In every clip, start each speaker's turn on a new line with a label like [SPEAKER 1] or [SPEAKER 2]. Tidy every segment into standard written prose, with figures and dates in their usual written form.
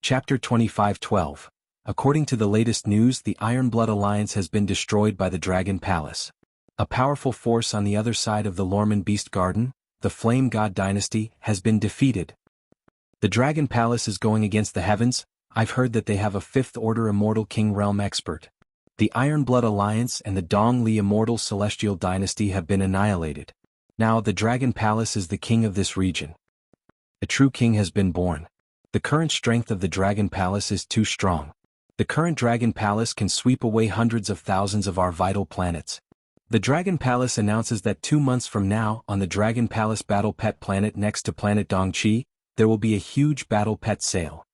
[SPEAKER 1] Chapter 25:12. According to the latest news, the Iron Blood Alliance has been destroyed by the Dragon Palace. A powerful force on the other side of the Lorman Beast Garden, the Flame God Dynasty, has been defeated. The Dragon Palace is going against the heavens. I've heard that they have a 5th Order Immortal King Realm expert. The Iron Blood Alliance and the Dong Li Immortal Celestial Dynasty have been annihilated. Now the Dragon Palace is the king of this region. A true king has been born. The current strength of the Dragon Palace is too strong. The current Dragon Palace can sweep away hundreds of thousands of our vital planets. The Dragon Palace announces that 2 months from now, on the Dragon Palace Battle Pet planet next to planet Dongqi, there will be a huge Battle Pet sale.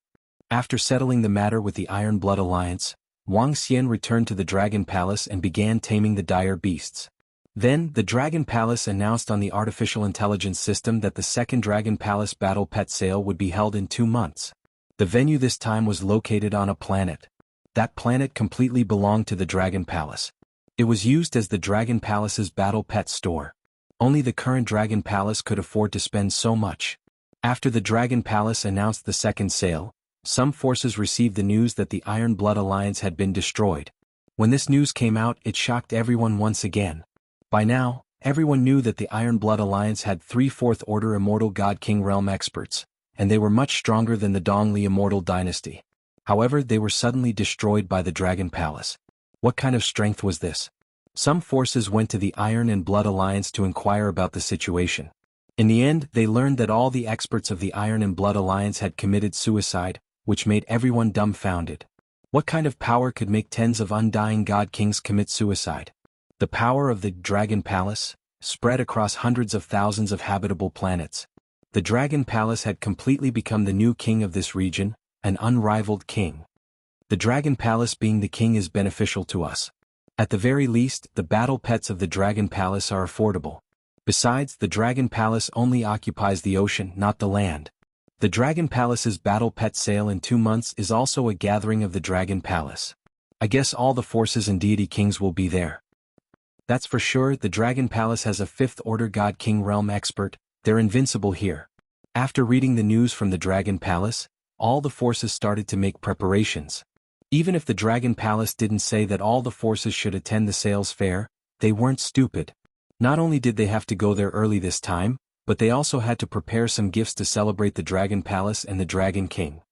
[SPEAKER 1] After settling the matter with the Iron Blood Alliance, Wang Xian returned to the Dragon Palace and began taming the dire beasts. Then, the Dragon Palace announced on the artificial intelligence system that the second Dragon Palace Battle Pet sale would be held in 2 months. The venue this time was located on a planet. That planet completely belonged to the Dragon Palace. It was used as the Dragon Palace's Battle Pet store. Only the current Dragon Palace could afford to spend so much. After the Dragon Palace announced the second sale, some forces received the news that the Iron Blood Alliance had been destroyed. When this news came out, it shocked everyone once again. By now, everyone knew that the Iron Blood Alliance had 3 4th Order Immortal God King Realm experts, and they were much stronger than the Dong Li Immortal Dynasty. However, they were suddenly destroyed by the Dragon Palace. What kind of strength was this? Some forces went to the Iron and Blood Alliance to inquire about the situation. In the end, they learned that all the experts of the Iron and Blood Alliance had committed suicide, which made everyone dumbfounded. What kind of power could make tens of undying God Kings commit suicide? The power of the Dragon Palace spread across hundreds of thousands of habitable planets. The Dragon Palace had completely become the new king of this region, an unrivaled king. The Dragon Palace being the king is beneficial to us. At the very least, the battle pets of the Dragon Palace are affordable. Besides, the Dragon Palace only occupies the ocean, not the land. The Dragon Palace's battle pet sale in 2 months is also a gathering of the Dragon Palace. I guess all the forces and deity kings will be there. That's for sure. The Dragon Palace has a 5th Order God King Realm expert. They're invincible here. After reading the news from the Dragon Palace, all the forces started to make preparations. Even if the Dragon Palace didn't say that all the forces should attend the sales fair, they weren't stupid. Not only did they have to go there early this time, but they also had to prepare some gifts to celebrate the Dragon Palace and the Dragon King.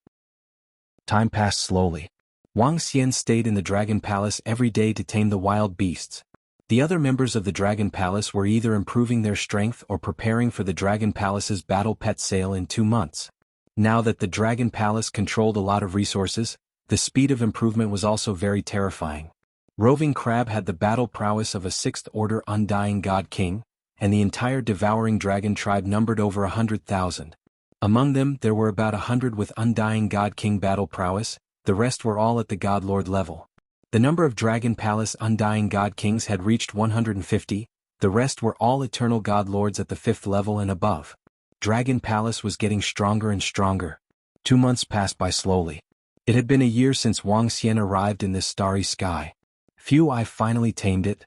[SPEAKER 1] Time passed slowly. Wang Xian stayed in the Dragon Palace every day to tame the wild beasts. The other members of the Dragon Palace were either improving their strength or preparing for the Dragon Palace's Battle Pet sale in 2 months. Now that the Dragon Palace controlled a lot of resources, the speed of improvement was also very terrifying. Roving Crab had the battle prowess of a 6th Order Undying God King, and the entire Devouring Dragon tribe numbered over 100,000. Among them, there were about 100 with Undying God King battle prowess. The rest were all at the God Lord level. The number of Dragon Palace Undying God Kings had reached 150, the rest were all Eternal God Lords at the 5th level and above. Dragon Palace was getting stronger and stronger. 2 months passed by slowly. It had been a year since Wang Xian arrived in this starry sky. Phew, I finally tamed it.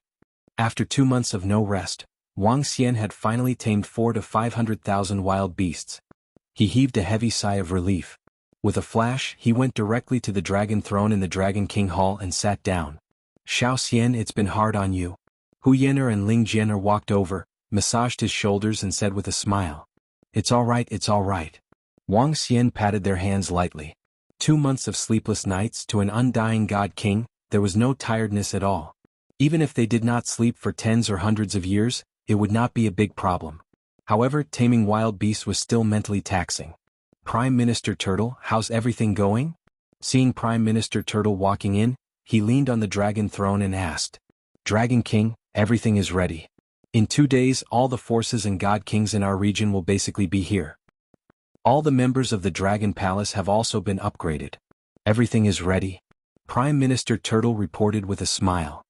[SPEAKER 1] After 2 months of no rest, Wang Xian had finally tamed 400,000 to 500,000 wild beasts. He heaved a heavy sigh of relief. With a flash, he went directly to the Dragon Throne in the Dragon King Hall and sat down. Xiao Xian, it's been hard on you. Hu Yan'er and Ling Jian'er walked over, massaged his shoulders and said with a smile. It's all right, it's all right. Wang Xian patted their hands lightly. 2 months of sleepless nights to an undying God King, there was no tiredness at all. Even if they did not sleep for tens or hundreds of years, it would not be a big problem. However, taming wild beasts was still mentally taxing. Prime Minister Turtle, how's everything going? Seeing Prime Minister Turtle walking in, he leaned on the Dragon Throne and asked. Dragon King, everything is ready. In 2 days, all the forces and God Kings in our region will basically be here. All the members of the Dragon Palace have also been upgraded. Everything is ready. Prime Minister Turtle reported with a smile.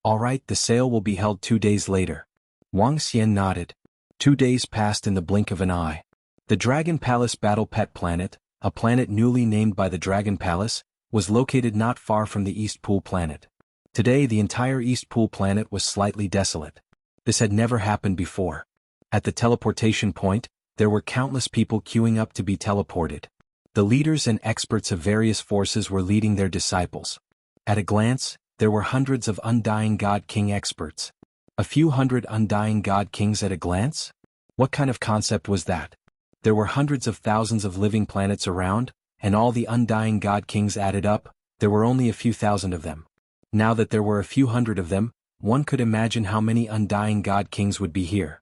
[SPEAKER 1] All right, the sale will be held 2 days later. Wang Xian nodded. 2 days passed in the blink of an eye. The Dragon Palace Battle Pet planet, a planet newly named by the Dragon Palace, was located not far from the East Pool planet. Today the entire East Pool planet was slightly desolate. This had never happened before. At the teleportation point, there were countless people queuing up to be teleported. The leaders and experts of various forces were leading their disciples. At a glance, there were hundreds of Undying God King experts. A few hundred Undying God Kings at a glance? What kind of concept was that? There were hundreds of thousands of living planets around, and all the Undying God Kings added up, there were only a few thousand of them. Now that there were a few hundred of them, one could imagine how many Undying God Kings would be here.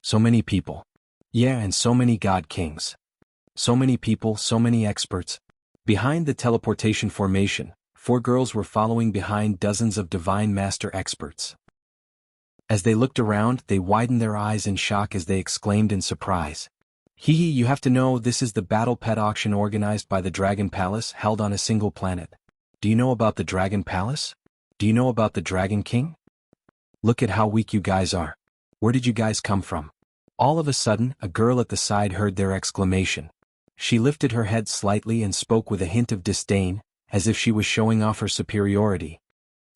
[SPEAKER 1] So many people. Yeah, and so many God Kings. So many people, so many experts. Behind the teleportation formation, 4 girls were following behind dozens of Divine Master experts. As they looked around, they widened their eyes in shock as they exclaimed in surprise. Hee hee, you have to know, this is the battle pet auction organized by the Dragon Palace, held on a single planet. Do you know about the Dragon Palace? Do you know about the Dragon King? Look at how weak you guys are. Where did you guys come from? All of a sudden, a girl at the side heard their exclamation. She lifted her head slightly and spoke with a hint of disdain, as if she was showing off her superiority.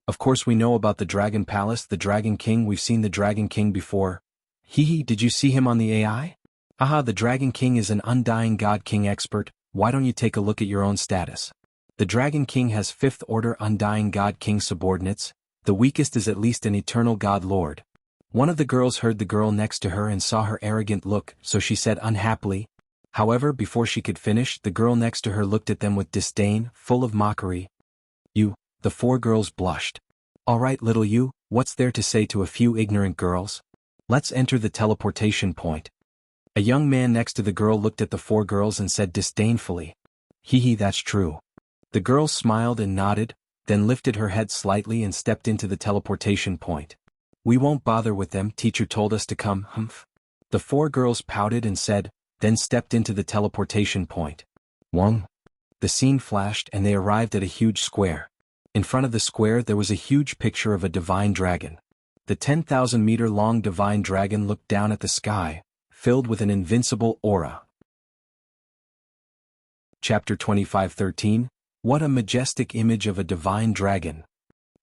[SPEAKER 1] Of course we know about the Dragon Palace, the Dragon King, we've seen the Dragon King before. Hee hee, did you see him on the AI? Aha, the Dragon King is an Undying God King expert, why don't you take a look at your own status? The Dragon King has 5th Order Undying God King subordinates, the weakest is at least an Eternal God Lord. One of the girls heard the girl next to her and saw her arrogant look, so she said unhappily. However, before she could finish, the girl next to her looked at them with disdain, full of mockery. You, the 4 girls blushed. All right, little you, what's there to say to a few ignorant girls? Let's enter the teleportation point. A young man next to the girl looked at the 4 girls and said disdainfully. Hee hee, that's true. The girl smiled and nodded, then lifted her head slightly and stepped into the teleportation point. We won't bother with them, teacher told us to come, humph. The 4 girls pouted and said, then stepped into the teleportation point. Wong. The scene flashed and they arrived at a huge square. In front of the square there was a huge picture of a divine dragon. The 10,000-meter-long divine dragon looked down at the sky, filled with an invincible aura. Chapter 25:13. What a majestic image of a divine dragon.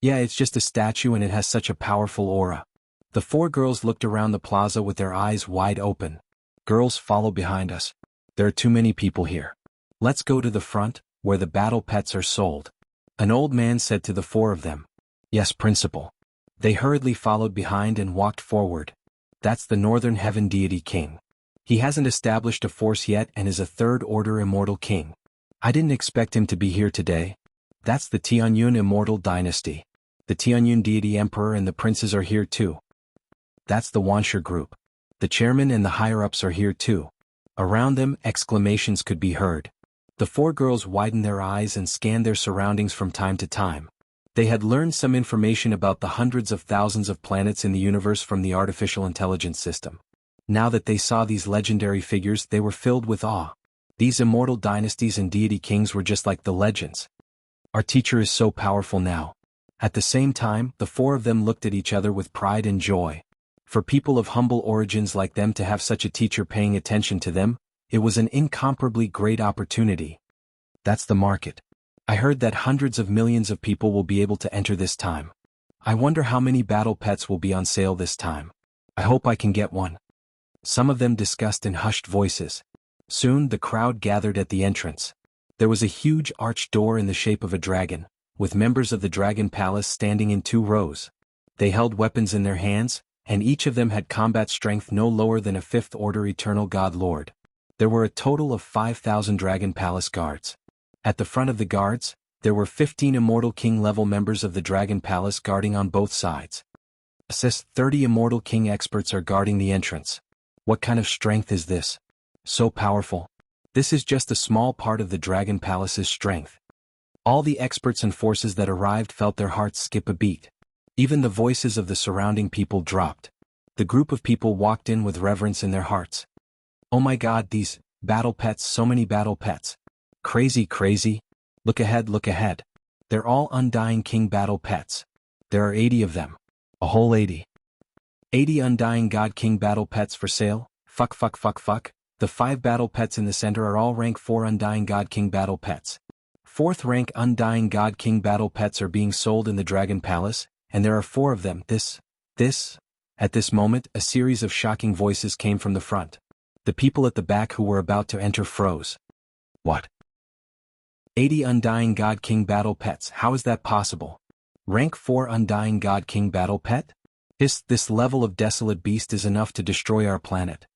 [SPEAKER 1] Yeah, it's just a statue and it has such a powerful aura. The 4 girls looked around the plaza with their eyes wide open. Girls, follow behind us. There are too many people here. Let's go to the front, where the battle pets are sold. An old man said to the 4 of them. Yes, principal. They hurriedly followed behind and walked forward. That's the Northern Heaven Deity King. He hasn't established a force yet and is a 3rd Order Immortal King. I didn't expect him to be here today. That's the Tianyun Immortal Dynasty. The Tianyun Deity Emperor and the princes are here too. That's the Wanshur group. The chairman and the higher-ups are here too. Around them, exclamations could be heard. The 4 girls widened their eyes and scanned their surroundings from time to time. They had learned some information about the hundreds of thousands of planets in the universe from the artificial intelligence system. Now that they saw these legendary figures, they were filled with awe. These immortal dynasties and deity kings were just like the legends. Our teacher is so powerful now. At the same time, the 4 of them looked at each other with pride and joy. For people of humble origins like them to have such a teacher paying attention to them, it was an incomparably great opportunity. That's the market. I heard that hundreds of millions of people will be able to enter this time. I wonder how many battle pets will be on sale this time. I hope I can get one. Some of them discussed in hushed voices. Soon the crowd gathered at the entrance. There was a huge arched door in the shape of a dragon, with members of the Dragon Palace standing in 2 rows. They held weapons in their hands, and each of them had combat strength no lower than a 5th Order Eternal God Lord. There were a total of 5,000 Dragon Palace guards. At the front of the guards, there were 15 Immortal King-level members of the Dragon Palace guarding on both sides. 30 Immortal King experts are guarding the entrance. What kind of strength is this? So powerful. This is just a small part of the Dragon Palace's strength. All the experts and forces that arrived felt their hearts skip a beat. Even the voices of the surrounding people dropped. The group of people walked in with reverence in their hearts. Oh my God, these battle pets, so many battle pets. Crazy, crazy. Look ahead, look ahead. They're all Undying King battle pets. There are 80 of them. A whole 80. 80 Undying God King battle pets for sale. Fuck. The 5 battle pets in the center are all rank 4 Undying God King battle pets. 4th rank Undying God King battle pets are being sold in the Dragon Palace, and there are 4 of them. This. At this moment, a series of shocking voices came from the front. The people at the back who were about to enter froze. What? 80 Undying God King Battle Pets. How is that possible? Rank 4 Undying God King Battle Pet? This level of desolate beast is enough to destroy our planet.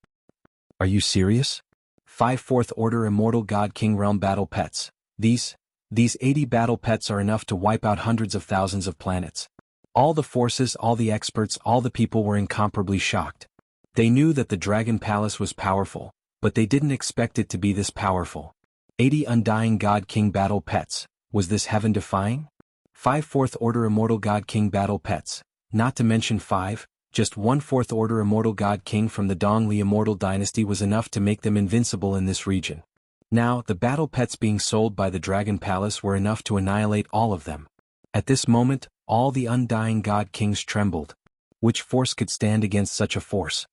[SPEAKER 1] Are you serious? 5 Fourth Order Immortal God King Realm Battle Pets. These 80 battle pets are enough to wipe out hundreds of thousands of planets. All the forces, all the experts, all the people were incomparably shocked. They knew that the Dragon Palace was powerful, but they didn't expect it to be this powerful. 80 Undying God King Battle Pets. Was this heaven-defying? 5 Fourth Order Immortal God King Battle Pets. Not to mention 5, just 1 Fourth Order Immortal God King from the Dongli Immortal Dynasty was enough to make them invincible in this region. Now, the battle pets being sold by the Dragon Palace were enough to annihilate all of them. At this moment, all the Undying God Kings trembled. Which force could stand against such a force?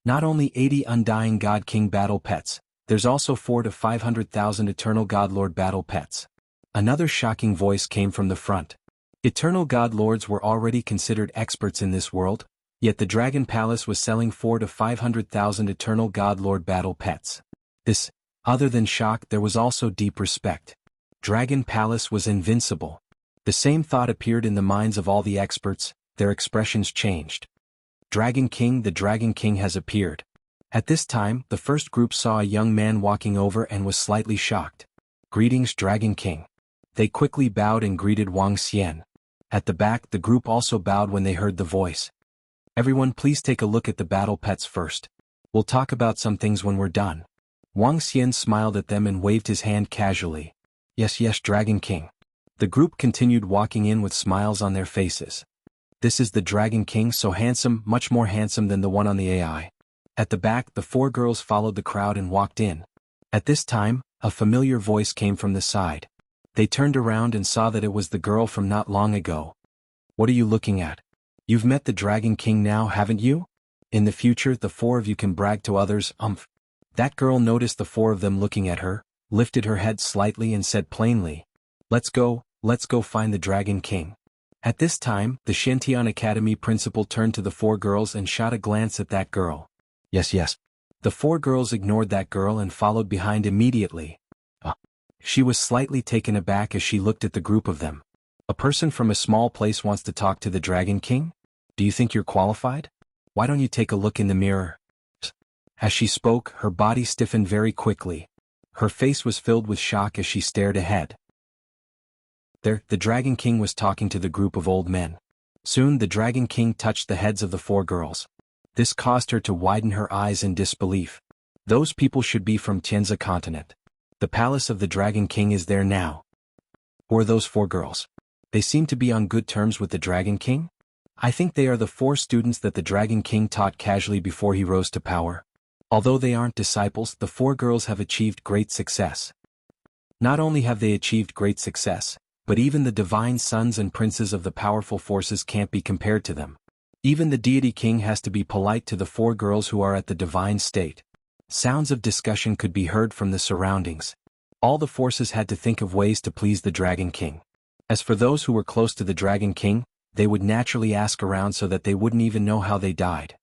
[SPEAKER 1] Not only 80 Undying God King battle pets, there's also 4 to 500,000 Eternal God Lord battle pets. Another shocking voice came from the front. Eternal God Lords were already considered experts in this world, yet the Dragon Palace was selling 4 to 500,000 Eternal God Lord battle pets. This, other than shock, there was also deep respect. Dragon Palace was invincible. The same thought appeared in the minds of all the experts, their expressions changed. Dragon King, the Dragon King has appeared. At this time, the first group saw a young man walking over and was slightly shocked. Greetings, Dragon King. They quickly bowed and greeted Wang Xian. At the back, the group also bowed when they heard the voice. Everyone, please take a look at the battle pets first. We'll talk about some things when we're done. Wang Xian smiled at them and waved his hand casually. Yes, Dragon King. The group continued walking in with smiles on their faces. This is the Dragon King, so handsome, much more handsome than the one on the AI. At the back, the 4 girls followed the crowd and walked in. At this time, a familiar voice came from the side. They turned around and saw that it was the girl from not long ago. What are you looking at? You've met the Dragon King now, haven't you? In the future, the 4 of you can brag to others, That girl noticed the 4 of them looking at her, lifted her head slightly and said plainly, let's go find the Dragon King. At this time, the Shantian Academy principal turned to the 4 girls and shot a glance at that girl. Yes. The 4 girls ignored that girl and followed behind immediately. She was slightly taken aback as she looked at the group of them. A person from a small place wants to talk to the Dragon King? Do you think you're qualified? Why don't you take a look in the mirror? As she spoke, her body stiffened very quickly. Her face was filled with shock as she stared ahead. There, the Dragon King was talking to the group of old men. Soon the Dragon King touched the heads of the 4 girls. This caused her to widen her eyes in disbelief. Those people should be from Tianzi continent. The palace of the Dragon King is there now. Who are those 4 girls? They seem to be on good terms with the Dragon King? I think they are the 4 students that the Dragon King taught casually before he rose to power. Although they aren't disciples, the 4 girls have achieved great success. Not only have they achieved great success, but even the divine sons and princes of the powerful forces can't be compared to them. Even the deity king has to be polite to the 4 girls who are at the divine state. Sounds of discussion could be heard from the surroundings. All the forces had to think of ways to please the Dragon King. As for those who were close to the Dragon King, they would naturally ask around so that they wouldn't even know how they died.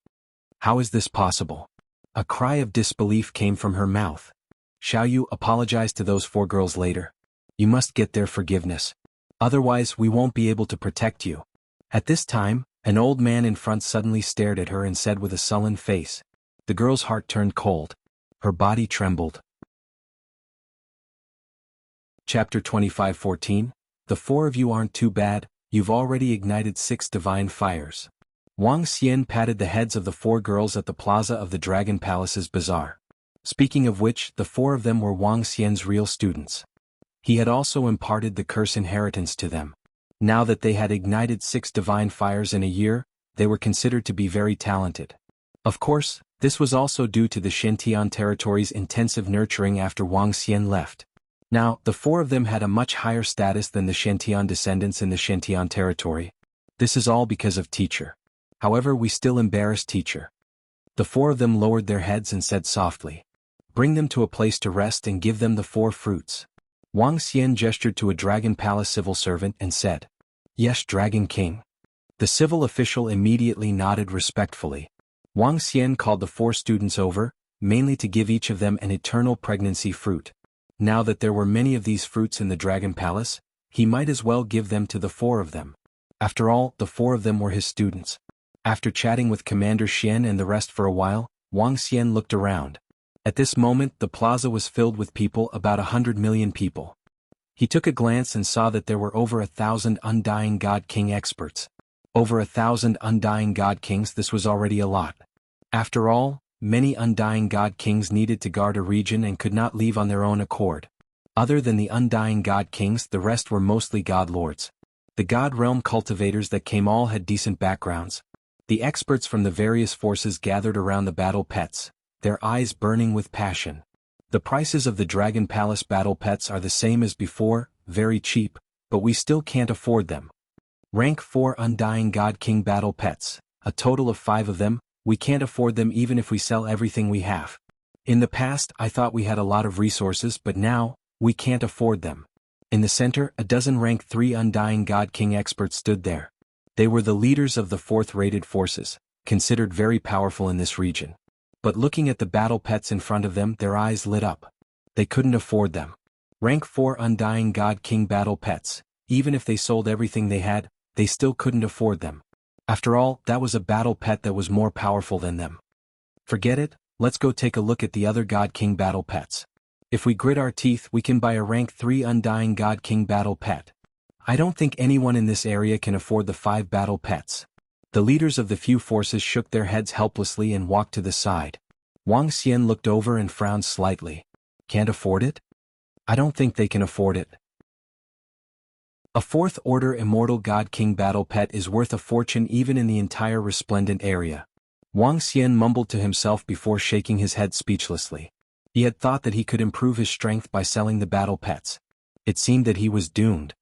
[SPEAKER 1] How is this possible? A cry of disbelief came from her mouth. Shall you apologize to those 4 girls later? You must get their forgiveness. Otherwise, we won't be able to protect you. At this time, an old man in front suddenly stared at her and said with a sullen face. The girl's heart turned cold. Her body trembled. Chapter 25:14. The 4 of you aren't too bad, you've already ignited 6 divine fires. Wang Xian patted the heads of the 4 girls at the plaza of the Dragon Palace's bazaar. Speaking of which, the 4 of them were Wang Xian's real students. He had also imparted the curse inheritance to them. Now that they had ignited 6 divine fires in a year, they were considered to be very talented. Of course, this was also due to the Shantian territory's intensive nurturing after Wang Xian left. Now, the 4 of them had a much higher status than the Shantian descendants in the Shantian territory. This is all because of Teacher. However, we still embarrass Teacher. The 4 of them lowered their heads and said softly, bring them to a place to rest and give them the 4 fruits. Wang Xian gestured to a Dragon Palace civil servant and said, yes, Dragon King. The civil official immediately nodded respectfully. Wang Xian called the 4 students over, mainly to give each of them an eternal pregnancy fruit. Now that there were many of these fruits in the Dragon Palace, he might as well give them to the four of them. After all, the four of them were his students. After chatting with Commander Xian and the rest for a while, Wang Xian looked around. At this moment the plaza was filled with people, about 100 million people. He took a glance and saw that there were over 1,000 Undying God King experts. Over 1,000 Undying God Kings, this was already a lot. After all, many Undying God Kings needed to guard a region and could not leave on their own accord. Other than the Undying God Kings, the rest were mostly God Lords. The God Realm cultivators that came all had decent backgrounds. The experts from the various forces gathered around the battle pets, their eyes burning with passion. The prices of the Dragon Palace battle pets are the same as before, very cheap, but we still can't afford them. Rank 4 Undying God King battle pets, a total of 5 of them, we can't afford them even if we sell everything we have. In the past I thought we had a lot of resources, but now, we can't afford them. In the center, a dozen rank 3 Undying God King experts stood there. They were the leaders of the 4th-rated forces, considered very powerful in this region. But looking at the battle pets in front of them, their eyes lit up. They couldn't afford them. Rank 4 Undying God King battle pets, even if they sold everything they had, they still couldn't afford them. After all, that was a battle pet that was more powerful than them. Forget it, let's go take a look at the other God King battle pets. If we grit our teeth, we can buy a rank 3 Undying God King battle pet. I don't think anyone in this area can afford the 5 battle pets. The leaders of the few forces shook their heads helplessly and walked to the side. Wang Xian looked over and frowned slightly. Can't afford it? I don't think they can afford it. A 4th Order Immortal God King battle pet is worth a fortune even in the entire resplendent area. Wang Xian mumbled to himself before shaking his head speechlessly. He had thought that he could improve his strength by selling the battle pets. It seemed that he was doomed.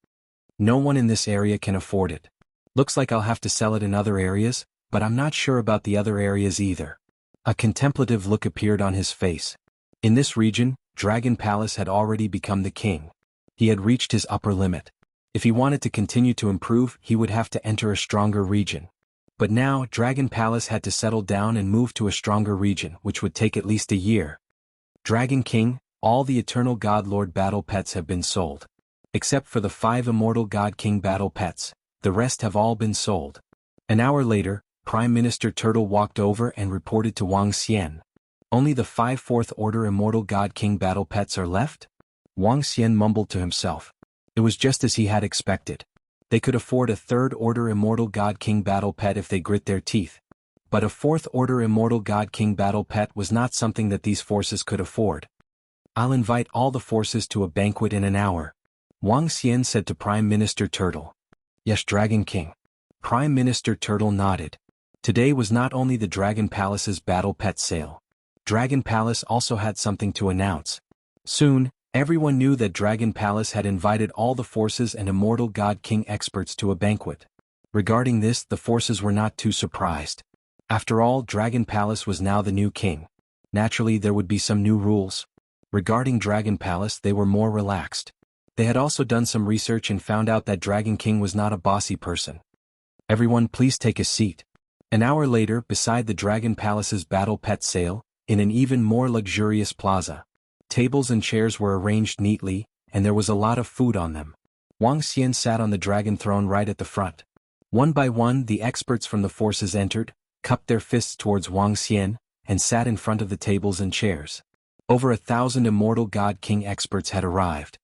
[SPEAKER 1] No one in this area can afford it. Looks like I'll have to sell it in other areas, but I'm not sure about the other areas either. A contemplative look appeared on his face. In this region, Dragon Palace had already become the king. He had reached his upper limit. If he wanted to continue to improve, he would have to enter a stronger region. But now, Dragon Palace had to settle down and move to a stronger region, which would take at least a year. Dragon King, all the Eternal God Lord battle pets have been sold. Except for the 5 Immortal God King battle pets, the rest have all been sold. An hour later, Prime Minister Turtle walked over and reported to Wang Xian. Only the 5 4th Order Immortal God King battle pets are left? Wang Xian mumbled to himself. It was just as he had expected. They could afford a 3rd Order Immortal God King battle pet if they grit their teeth. But a 4th Order Immortal God King battle pet was not something that these forces could afford. I'll invite all the forces to a banquet in an hour. Wang Xian said to Prime Minister Turtle. Yes, Dragon King. Prime Minister Turtle nodded. Today was not only the Dragon Palace's battle pet sale. Dragon Palace also had something to announce. Soon, everyone knew that Dragon Palace had invited all the forces and Immortal God King experts to a banquet. Regarding this, the forces were not too surprised. After all, Dragon Palace was now the new king. Naturally, there would be some new rules. Regarding Dragon Palace, they were more relaxed. They had also done some research and found out that Dragon King was not a bossy person. Everyone, please take a seat. An hour later, beside the Dragon Palace's battle pet sale, in an even more luxurious plaza, tables and chairs were arranged neatly, and there was a lot of food on them. Wang Xian sat on the dragon throne right at the front. One by one, the experts from the forces entered, cupped their fists towards Wang Xian, and sat in front of the tables and chairs. Over 1,000 Immortal God King experts had arrived.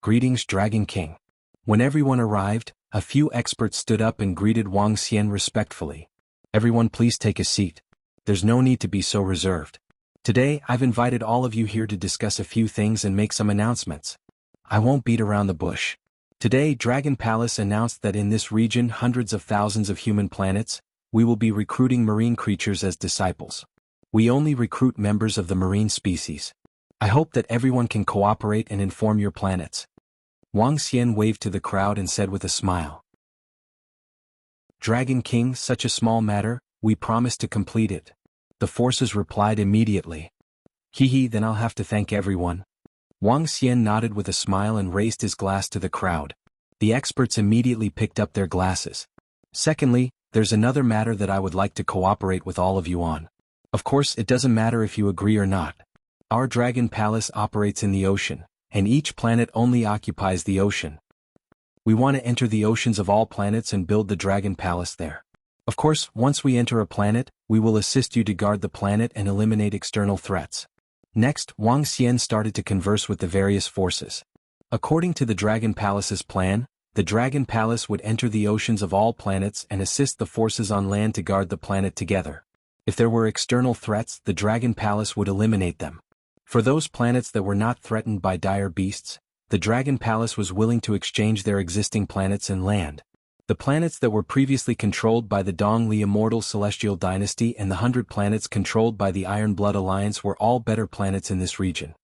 [SPEAKER 1] Greetings, Dragon King. When everyone arrived, a few experts stood up and greeted Wang Xian respectfully. Everyone, please take a seat. There's no need to be so reserved. Today, I've invited all of you here to discuss a few things and make some announcements. I won't beat around the bush. Today, Dragon Palace announced that in this region, hundreds of thousands of human planets, we will be recruiting marine creatures as disciples. We only recruit members of the marine species. I hope that everyone can cooperate and inform your planets. Wang Xian waved to the crowd and said with a smile. Dragon King, such a small matter, we promise to complete it. The forces replied immediately. Then I'll have to thank everyone. Wang Xian nodded with a smile and raised his glass to the crowd. The experts immediately picked up their glasses. Secondly, there's another matter that I would like to cooperate with all of you on. Of course, it doesn't matter if you agree or not. Our Dragon Palace operates in the ocean, and each planet only occupies the ocean. We want to enter the oceans of all planets and build the Dragon Palace there. Of course, once we enter a planet, we will assist you to guard the planet and eliminate external threats. Next, Wang Xian started to converse with the various forces. According to the Dragon Palace's plan, the Dragon Palace would enter the oceans of all planets and assist the forces on land to guard the planet together. If there were external threats, the Dragon Palace would eliminate them. For those planets that were not threatened by dire beasts, the Dragon Palace was willing to exchange their existing planets and land. The planets that were previously controlled by the Dongli Immortal Celestial Dynasty and the 100 planets controlled by the Iron Blood Alliance were all better planets in this region.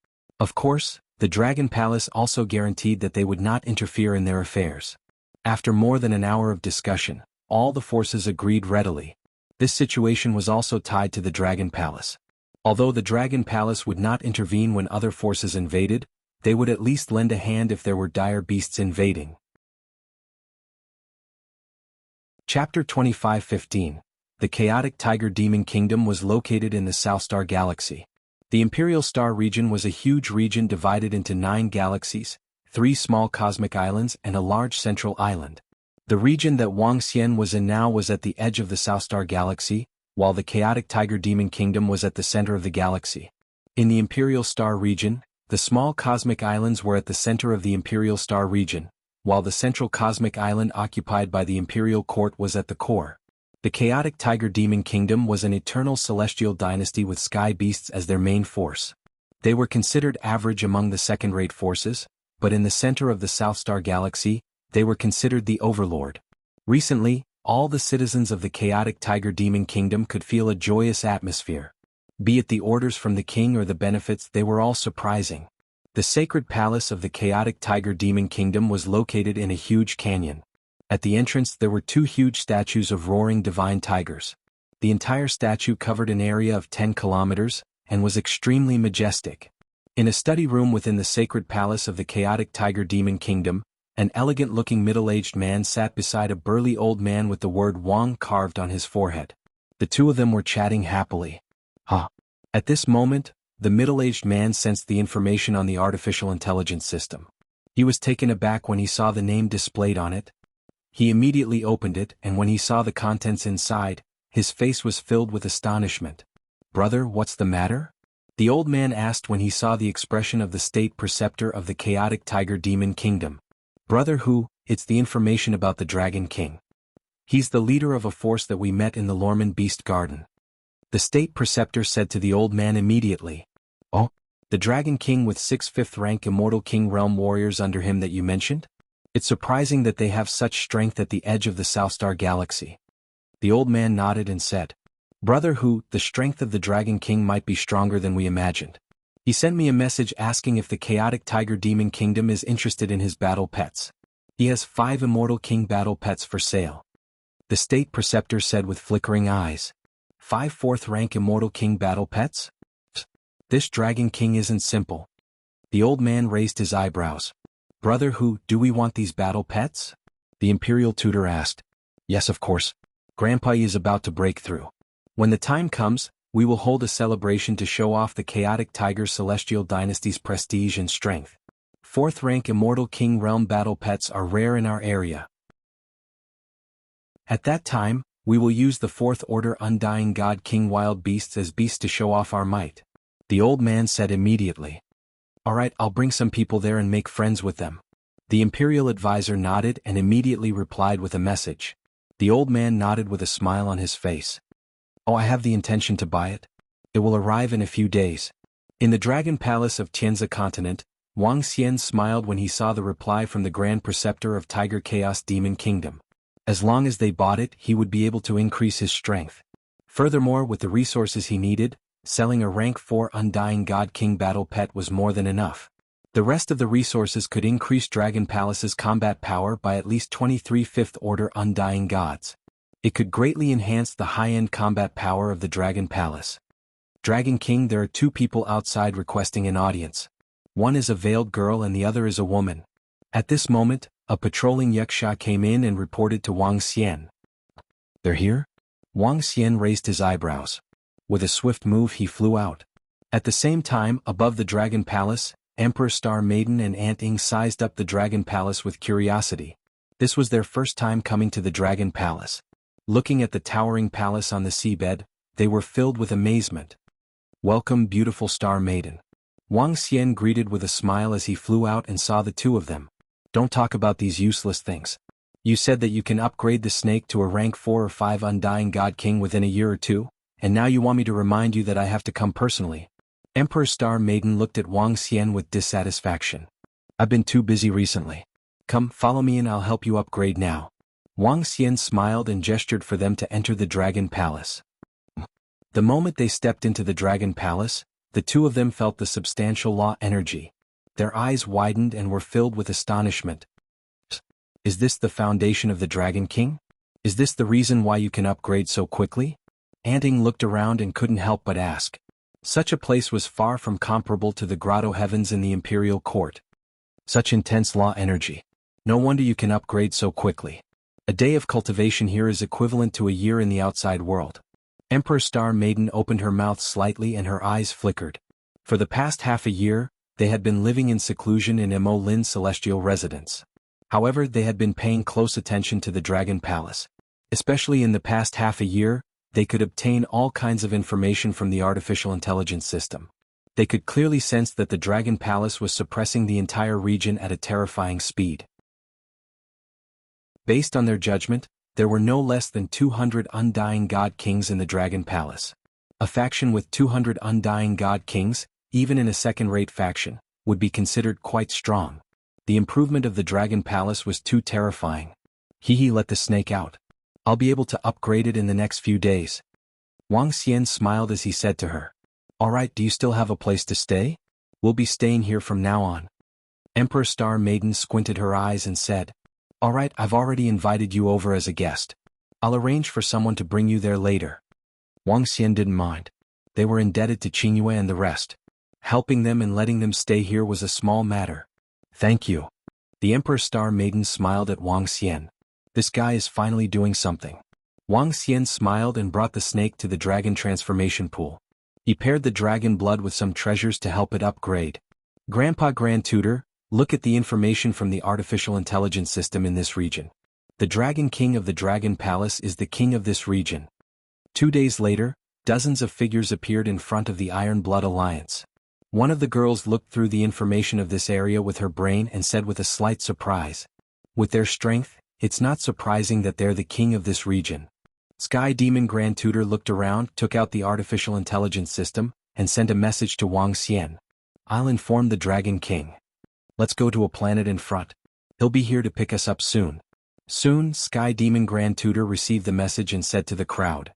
[SPEAKER 1] Of course, the Dragon Palace also guaranteed that they would not interfere in their affairs. After more than an hour of discussion, all the forces agreed readily. This situation was also tied to the Dragon Palace. Although the Dragon Palace would not intervene when other forces invaded, they would at least lend a hand if there were dire beasts invading. Chapter 25:15. The Chaotic Tiger Demon Kingdom was located in the South Star Galaxy. The Imperial Star region was a huge region divided into 9 galaxies, 3 small cosmic islands and a large central island. The region that Wang Xian was in now was at the edge of the South Star Galaxy, while the Chaotic Tiger Demon Kingdom was at the center of the galaxy. In the Imperial Star region, the small cosmic islands were at the center of the Imperial Star region, while the central cosmic island occupied by the Imperial Court was at the core. The Chaotic Tiger Demon Kingdom was an eternal celestial dynasty with sky beasts as their main force. They were considered average among the second-rate forces, but in the center of the South Star Galaxy, they were considered the overlord. Recently, all the citizens of the Chaotic Tiger Demon Kingdom could feel a joyous atmosphere. Be it the orders from the king or the benefits, they were all surprising. The sacred palace of the Chaotic Tiger Demon Kingdom was located in a huge canyon. At the entrance there were 2 huge statues of roaring divine tigers. The entire statue covered an area of 10 kilometers, and was extremely majestic. In a study room within the sacred palace of the Chaotic Tiger Demon Kingdom, an elegant-looking middle-aged man sat beside a burly old man with the word Wang carved on his forehead. The two of them were chatting happily. At this moment, the middle-aged man sensed the information on the artificial intelligence system. He was taken aback when he saw the name displayed on it. He immediately opened it, and when he saw the contents inside, his face was filled with astonishment. "Brother, what's the matter?" the old man asked when he saw the expression of the state preceptor of the Chaotic Tiger Demon Kingdom. "Brother who? It's the information about the Dragon King. He's the leader of a force that we met in the Lorman Beast Garden." The state preceptor said to the old man immediately. "Oh, the Dragon King with 6 5th-rank Immortal King Realm warriors under him that you mentioned? It's surprising that they have such strength at the edge of the South Star Galaxy." The old man nodded and said, "Brother who, the strength of the Dragon King might be stronger than we imagined. He sent me a message asking if the Chaotic Tiger Demon Kingdom is interested in his battle pets. He has 5 Immortal King battle pets for sale." The state preceptor said with flickering eyes. 5 4th-rank Immortal King battle pets? This Dragon King isn't simple. The old man raised his eyebrows. "Brother who, do we want these battle pets?" the Imperial Tutor asked. "Yes, of course. Grandpa is about to break through. When the time comes, we will hold a celebration to show off the Chaotic Tiger Celestial Dynasty's prestige and strength. 4th-rank Immortal King Realm battle pets are rare in our area. At that time, we will use the 4th Order Undying God King Wild Beasts as beasts to show off our might," the old man said immediately. "Alright, I'll bring some people there and make friends with them." The Imperial advisor nodded and immediately replied with a message. The old man nodded with a smile on his face. "Oh, I have the intention to buy it. It will arrive in a few days." In the Dragon Palace of Tianzi Continent, Wang Xian smiled when he saw the reply from the Grand Preceptor of Tiger Chaos Demon Kingdom. As long as they bought it, he would be able to increase his strength. Furthermore, with the resources he needed, selling a rank 4 Undying God King battle pet was more than enough. The rest of the resources could increase Dragon Palace's combat power by at least 23 5th Order Undying Gods. It could greatly enhance the high-end combat power of the Dragon Palace. "Dragon King, there are 2 people outside requesting an audience. One is a veiled girl and the other is a woman." At this moment, a patrolling Yuxia came in and reported to Wang Xian. "They're here?" Wang Xian raised his eyebrows. With a swift move he flew out. At the same time, above the Dragon Palace, Emperor Star Maiden and Aunt Ing sized up the Dragon Palace with curiosity. This was their first time coming to the Dragon Palace. Looking at the towering palace on the seabed, they were filled with amazement. "Welcome, beautiful Star Maiden." Wang Xian greeted with a smile as he flew out and saw the two of them. "Don't talk about these useless things. You said that you can upgrade the snake to a rank 4 or 5 Undying God King within a year or two, and now you want me to remind you that I have to come personally." Emperor Star Maiden looked at Wang Xian with dissatisfaction. "I've been too busy recently. Come, follow me and I'll help you upgrade now." Wang Xian smiled and gestured for them to enter the Dragon Palace. The moment they stepped into the Dragon Palace, the two of them felt the substantial law energy. Their eyes widened and were filled with astonishment. "Is this the foundation of the Dragon King? Is this the reason why you can upgrade so quickly?" Aunt Ing looked around and couldn't help but ask. Such a place was far from comparable to the grotto heavens in the imperial court. Such intense law energy. No wonder you can upgrade so quickly. A day of cultivation here is equivalent to a year in the outside world. Emperor Star Maiden opened her mouth slightly and her eyes flickered. For the past half a year, they had been living in seclusion in Mo Lin's celestial residence. However, they had been paying close attention to the Dragon Palace. Especially in the past half a year, they could obtain all kinds of information from the artificial intelligence system. They could clearly sense that the Dragon Palace was suppressing the entire region at a terrifying speed. Based on their judgment, there were no less than 200 Undying God Kings in the Dragon Palace. A faction with 200 Undying God Kings, even in a second-rate faction, would be considered quite strong. The improvement of the Dragon Palace was too terrifying. He let the snake out. I'll be able to upgrade it in the next few days. Wang Xian smiled as he said to her. "Alright, do you still have a place to stay? We'll be staying here from now on." Emperor Star Maiden squinted her eyes and said, "Alright, I've already invited you over as a guest. I'll arrange for someone to bring you there later." Wang Xian didn't mind. They were indebted to Qingyue and the rest. Helping them and letting them stay here was a small matter. "Thank you." The Emperor Star Maiden smiled at Wang Xian. This guy is finally doing something. Wang Xian smiled and brought the snake to the dragon transformation pool. He paired the dragon blood with some treasures to help it upgrade. "Grandpa Grand Tutor, look at the information from the artificial intelligence system in this region. The Dragon King of the Dragon Palace is the king of this region." 2 days later, dozens of figures appeared in front of the Iron Blood Alliance. One of the girls looked through the information of this area with her brain and said with a slight surprise, "With their strength, it's not surprising that they're the king of this region." Sky Demon Grand Tutor looked around, took out the artificial intelligence system, and sent a message to Wang Xian. "I'll inform the Dragon King. Let's go to a planet in front. He'll be here to pick us up soon." Soon, Sky Demon Grand Tutor received the message and said to the crowd.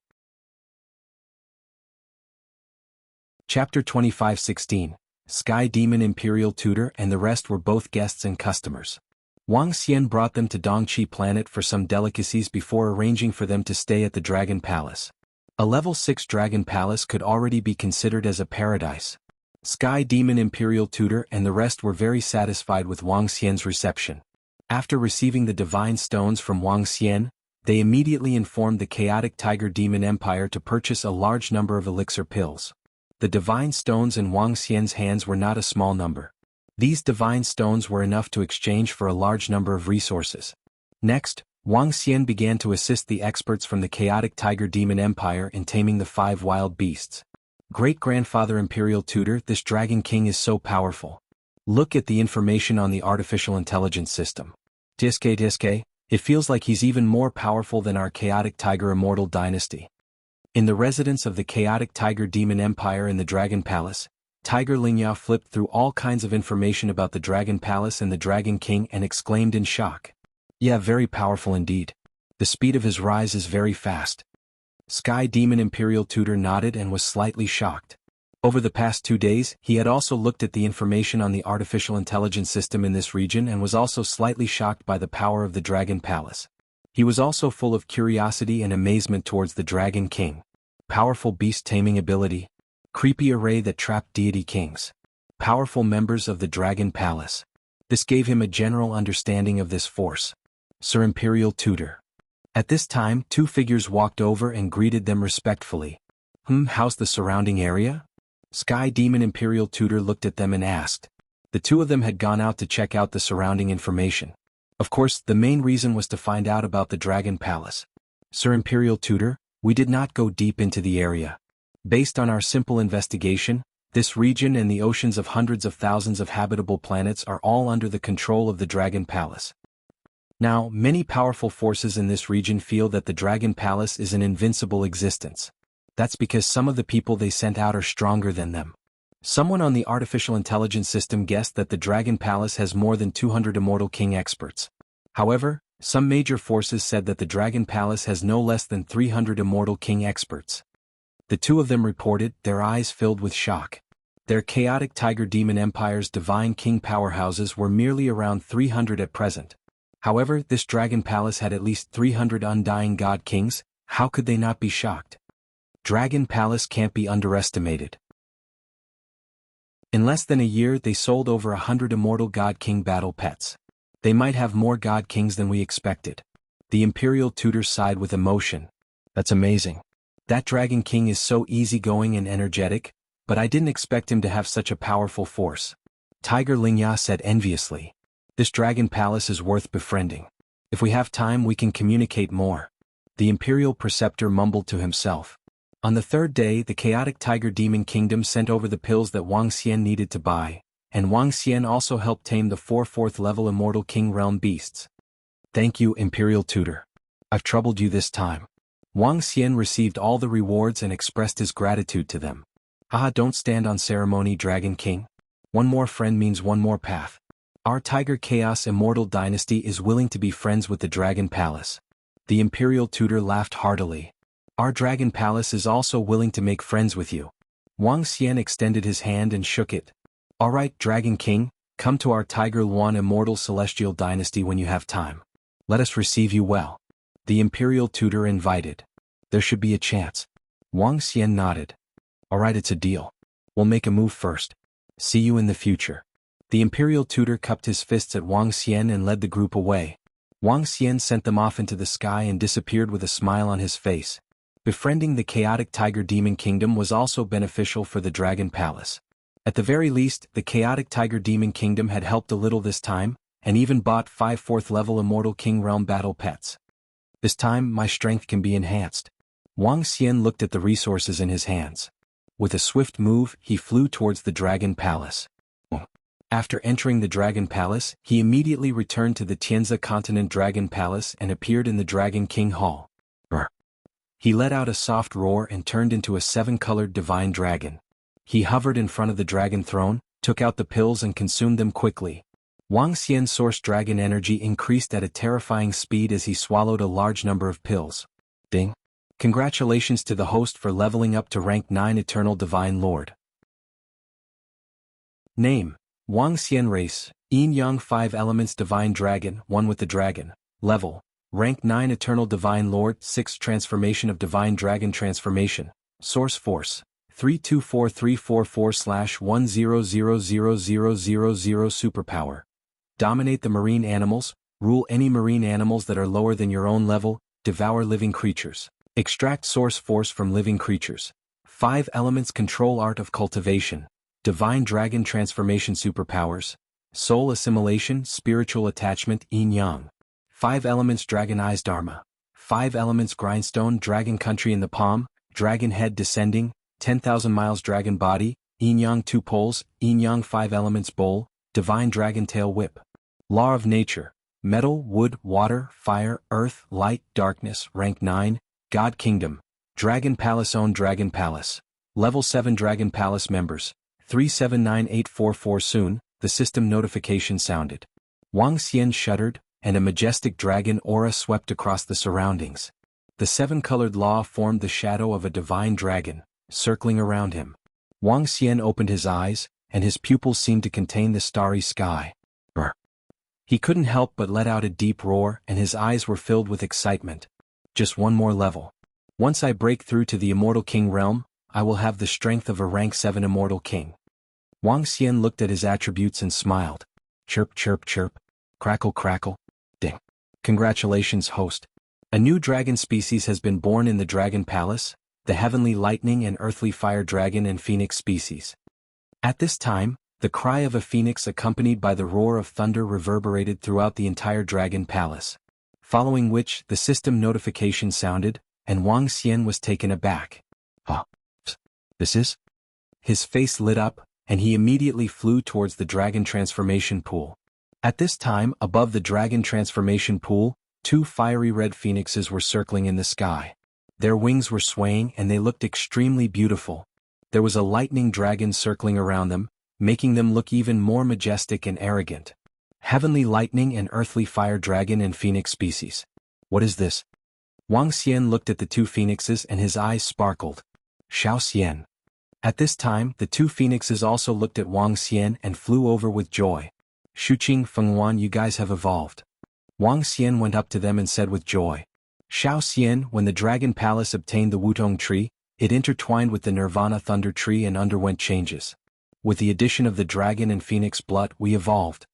[SPEAKER 1] Chapter 25:16. Sky Demon Imperial Tutor and the rest were both guests and customers. Wang Xian brought them to Dongqi Planet for some delicacies before arranging for them to stay at the Dragon Palace. A level 6 Dragon Palace could already be considered as a paradise. Sky Demon Imperial Tutor and the rest were very satisfied with Wang Xian's reception. After receiving the Divine Stones from Wang Xian, they immediately informed the Chaotic Tiger Demon Empire to purchase a large number of elixir pills. The Divine Stones in Wang Xian's hands were not a small number. These Divine Stones were enough to exchange for a large number of resources. Next, Wang Xian began to assist the experts from the Chaotic Tiger Demon Empire in taming the 5 wild beasts. "Great-grandfather Imperial Tutor, this Dragon King is so powerful. Look at the information on the artificial intelligence system. Diske, it feels like he's even more powerful than our Chaotic Tiger Immortal Dynasty." In the residence of the Chaotic Tiger Demon Empire in the Dragon Palace, Tiger Lingyao flipped through all kinds of information about the Dragon Palace and the Dragon King and exclaimed in shock. "Yeah, very powerful indeed. The speed of his rise is very fast." Sky Demon Imperial Tutor nodded and was slightly shocked. Over the past 2 days, he had also looked at the information on the artificial intelligence system in this region and was also slightly shocked by the power of the Dragon Palace. He was also full of curiosity and amazement towards the Dragon King. Powerful beast taming ability. Creepy array that trapped deity kings. Powerful members of the Dragon Palace. This gave him a general understanding of this force. Sir Imperial Tutor. At this time, 2 figures walked over and greeted them respectfully. How's the surrounding area?" Sky Demon Imperial Tutor looked at them and asked. The two of them had gone out to check out the surrounding information. Of course, the main reason was to find out about the Dragon Palace. Sir Imperial Tutor, we did not go deep into the area. Based on our simple investigation, this region and the oceans of hundreds of thousands of habitable planets are all under the control of the Dragon Palace. Now, many powerful forces in this region feel that the Dragon Palace is an invincible existence. That's because some of the people they sent out are stronger than them. Someone on the artificial intelligence system guessed that the Dragon Palace has more than 200 Immortal King experts. However, some major forces said that the Dragon Palace has no less than 300 Immortal King experts. The two of them reported, their eyes filled with shock. Their chaotic Tiger Demon Empire's Divine King powerhouses were merely around 300 at present. However, this Dragon Palace had at least 300 Undying God Kings. How could they not be shocked? Dragon Palace can't be underestimated. In less than a year they sold over 100 Immortal God King battle pets. They might have more God Kings than we expected. The Imperial Tutor sighed with emotion. That's amazing. That Dragon King is so easygoing and energetic, but I didn't expect him to have such a powerful force. Tiger Lingya said enviously. This Dragon Palace is worth befriending. If we have time we can communicate more. The Imperial Preceptor mumbled to himself. On the third day the chaotic Tiger Demon Kingdom sent over the pills that Wang Xian needed to buy, and Wang Xian also helped tame the 4 4th-level Immortal King Realm beasts. Thank you, Imperial Tutor. I've troubled you this time. Wang Xian received all the rewards and expressed his gratitude to them. Haha, don't stand on ceremony, Dragon King. One more friend means one more path. Our Tiger Chaos Immortal Dynasty is willing to be friends with the Dragon Palace. The Imperial Tutor laughed heartily. Our Dragon Palace is also willing to make friends with you. Wang Xian extended his hand and shook it. Alright, Dragon King, come to our Tiger Luan Immortal Celestial Dynasty when you have time. Let us receive you well. The Imperial Tutor invited. There should be a chance. Wang Xian nodded. Alright, it's a deal. We'll make a move first. See you in the future. The Imperial Tutor cupped his fists at Wang Xian and led the group away. Wang Xian sent them off into the sky and disappeared with a smile on his face. Befriending the chaotic Tiger Demon Kingdom was also beneficial for the Dragon Palace. At the very least, the chaotic Tiger Demon Kingdom had helped a little this time, and even bought 5 4th-level Immortal King Realm battle pets. This time, my strength can be enhanced. Wang Xian looked at the resources in his hands. With a swift move, he flew towards the Dragon Palace. After entering the Dragon Palace, he immediately returned to the Tianza Continent Dragon Palace and appeared in the Dragon King Hall. He let out a soft roar and turned into a 7-colored divine dragon. He hovered in front of the dragon throne, took out the pills and consumed them quickly. Wang Xian's source dragon energy increased at a terrifying speed as he swallowed a large number of pills. Ding! Congratulations to the host for leveling up to rank 9 Eternal Divine Lord. Name: Wang Xian. Race: Yin Yang 5 Elements Divine Dragon, one with the dragon. Level: Rank 9 Eternal Divine Lord. 6 Transformation of Divine Dragon Transformation. Source Force: 324344/10000000 Superpower: Dominate the marine animals, rule any marine animals that are lower than your own level, devour living creatures. Extract source force from living creatures. 5 Elements Control Art of Cultivation. Divine Dragon Transformation Superpowers: Soul Assimilation, Spiritual Attachment, Yin Yang. 5 Elements Dragonized Armor. 5 Elements Grindstone, Dragon Country in the Palm, Dragon Head Descending, 10,000 Miles Dragon Body, Yin Yang 2 Poles, Yin Yang 5 Elements Bowl, Divine Dragon Tail Whip. Law of Nature: Metal, Wood, Water, Fire, Earth, Light, Darkness. Rank 9, God Kingdom. Dragon Palace. Own Dragon Palace. Level 7 Dragon Palace Members. 379844. Soon, the system notification sounded. Wang Xian shuddered, and a majestic dragon aura swept across the surroundings. The 7-colored law formed the shadow of a divine dragon, circling around him. Wang Xian opened his eyes, and his pupils seemed to contain the starry sky. Brr. He couldn't help but let out a deep roar, and his eyes were filled with excitement. Just one more level. Once I break through to the Immortal King realm, I will have the strength of a rank 7 Immortal King. Wang Xian looked at his attributes and smiled. Chirp, chirp, chirp. Crackle, crackle. Ding. Congratulations, host. A new dragon species has been born in the Dragon Palace, the Heavenly Lightning and Earthly Fire Dragon and Phoenix species. At this time, The cry of a phoenix accompanied by the roar of thunder reverberated throughout the entire dragon palace. Following which, the system notification sounded, and Wang Xian was taken aback. "Ah, this is?" His face lit up, and he immediately flew towards the dragon transformation pool. At this time, above the dragon transformation pool, two fiery red phoenixes were circling in the sky. Their wings were swaying and they looked extremely beautiful. There was a lightning dragon circling around them, making them look even more majestic and arrogant. Heavenly lightning and earthly fire dragon and phoenix species. What is this? Wang Xian looked at the two phoenixes and his eyes sparkled. Xiao Xian. At this time, the two phoenixes also looked at Wang Xian and flew over with joy. Shuqing Fenghuan, you guys have evolved. Wang Xian went up to them and said with joy. Xiao Xian, when the Dragon Palace obtained the Wutong tree, it intertwined with the Nirvana Thunder tree and underwent changes. With the addition of the dragon and phoenix blood, we evolved.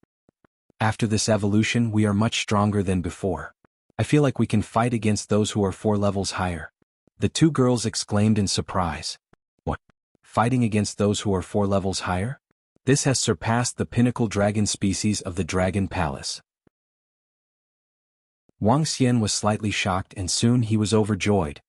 [SPEAKER 1] After this evolution, we are much stronger than before. I feel like we can fight against those who are 4 levels higher. The two girls exclaimed in surprise. What? Fighting against those who are 4 levels higher? This has surpassed the pinnacle dragon species of the Dragon Palace. Wang Xian was slightly shocked and soon he was overjoyed.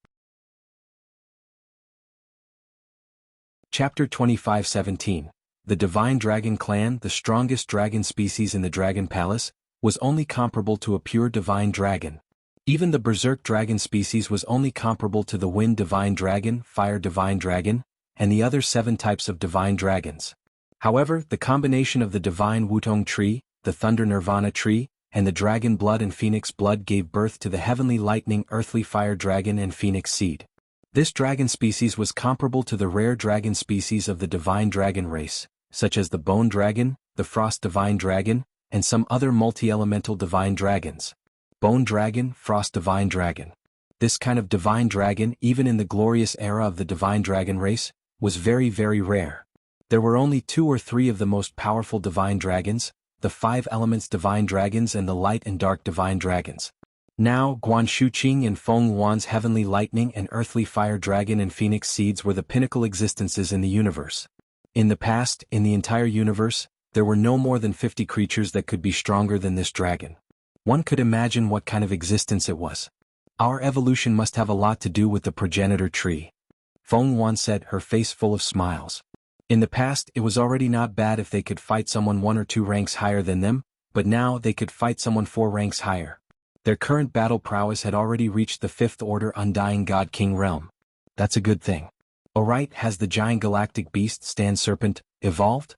[SPEAKER 1] Chapter 25:17. The Divine Dragon Clan, the strongest dragon species in the Dragon Palace, was only comparable to a pure divine dragon. Even the Berserk dragon species was only comparable to the Wind Divine Dragon, Fire Divine Dragon, and the other 7 types of divine dragons. However, the combination of the Divine Wutong tree, the Thunder Nirvana tree, and the Dragon Blood and Phoenix Blood gave birth to the Heavenly Lightning Earthly Fire Dragon and Phoenix Seed. This dragon species was comparable to the rare dragon species of the Divine Dragon race, such as the Bone Dragon, the Frost Divine Dragon, and some other multi-elemental divine dragons. Bone Dragon, Frost Divine Dragon. This kind of divine dragon, even in the glorious era of the Divine Dragon race, was very, very rare. There were only 2 or 3 of the most powerful divine dragons, the 5 elements divine dragons and the light and dark divine dragons. Now, Guan Shuqing and Feng Huan's heavenly lightning and earthly fire dragon and phoenix seeds were the pinnacle existences in the universe. In the past, in the entire universe, there were no more than 50 creatures that could be stronger than this dragon. One could imagine what kind of existence it was. Our evolution must have a lot to do with the progenitor tree. Feng Huan said, her face full of smiles. In the past, it was already not bad if they could fight someone 1 or 2 ranks higher than them, but now they could fight someone 4 ranks higher. Their current battle prowess had already reached the 5th order Undying God King realm. That's a good thing. Alright, has the giant galactic beast Stand Serpent evolved?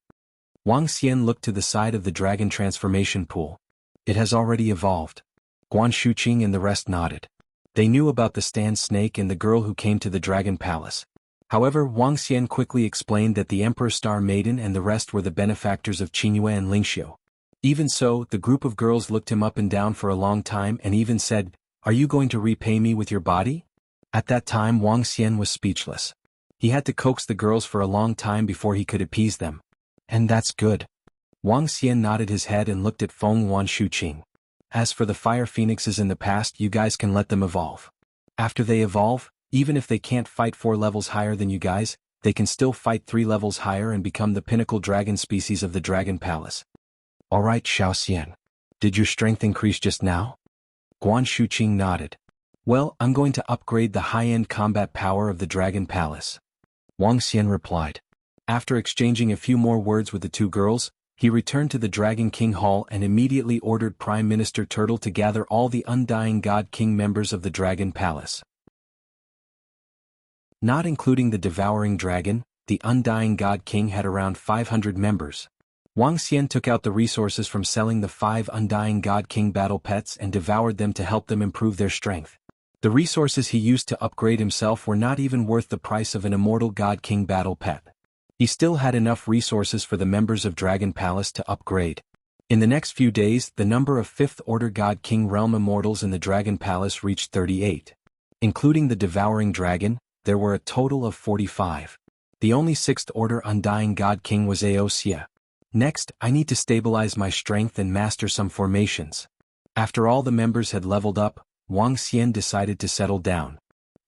[SPEAKER 1] Wang Xian looked to the side of the dragon transformation pool. It has already evolved. Guan Shuqing and the rest nodded. They knew about the Stand Snake and the girl who came to the Dragon Palace. However, Wang Xian quickly explained that the Emperor Star Maiden and the rest were the benefactors of Qingyue and Lingxiu. Even so, the group of girls looked him up and down for a long time and even said, "Are you going to repay me with your body?" At that time Wang Xian was speechless. He had to coax the girls for a long time before he could appease them. And that's good. Wang Xian nodded his head and looked at Feng Huan Shuqing. As for the fire phoenixes in the past, you guys can let them evolve. After they evolve, even if they can't fight 4 levels higher than you guys, they can still fight 3 levels higher and become the pinnacle dragon species of the Dragon Palace. Alright, Xiao Xian. Did your strength increase just now? Guan Shuqing nodded. Well, I'm going to upgrade the high-end combat power of the Dragon Palace. Wang Xian replied. After exchanging a few more words with the 2 girls, he returned to the Dragon King Hall and immediately ordered Prime Minister Turtle to gather all the Undying God King members of the Dragon Palace. Not including the Devouring Dragon, the Undying God King had around 500 members. Wang Xian took out the resources from selling the 5 Undying God King battle pets and devoured them to help them improve their strength. The resources he used to upgrade himself were not even worth the price of an Immortal God King battle pet. He still had enough resources for the members of Dragon Palace to upgrade. In the next few days, the number of 5th Order God King realm immortals in the Dragon Palace reached 38. Including the Devouring Dragon, there were a total of 45. The only 6th Order Undying God King was Wuxia. Next, I need to stabilize my strength and master some formations. After all the members had leveled up, Wang Xian decided to settle down.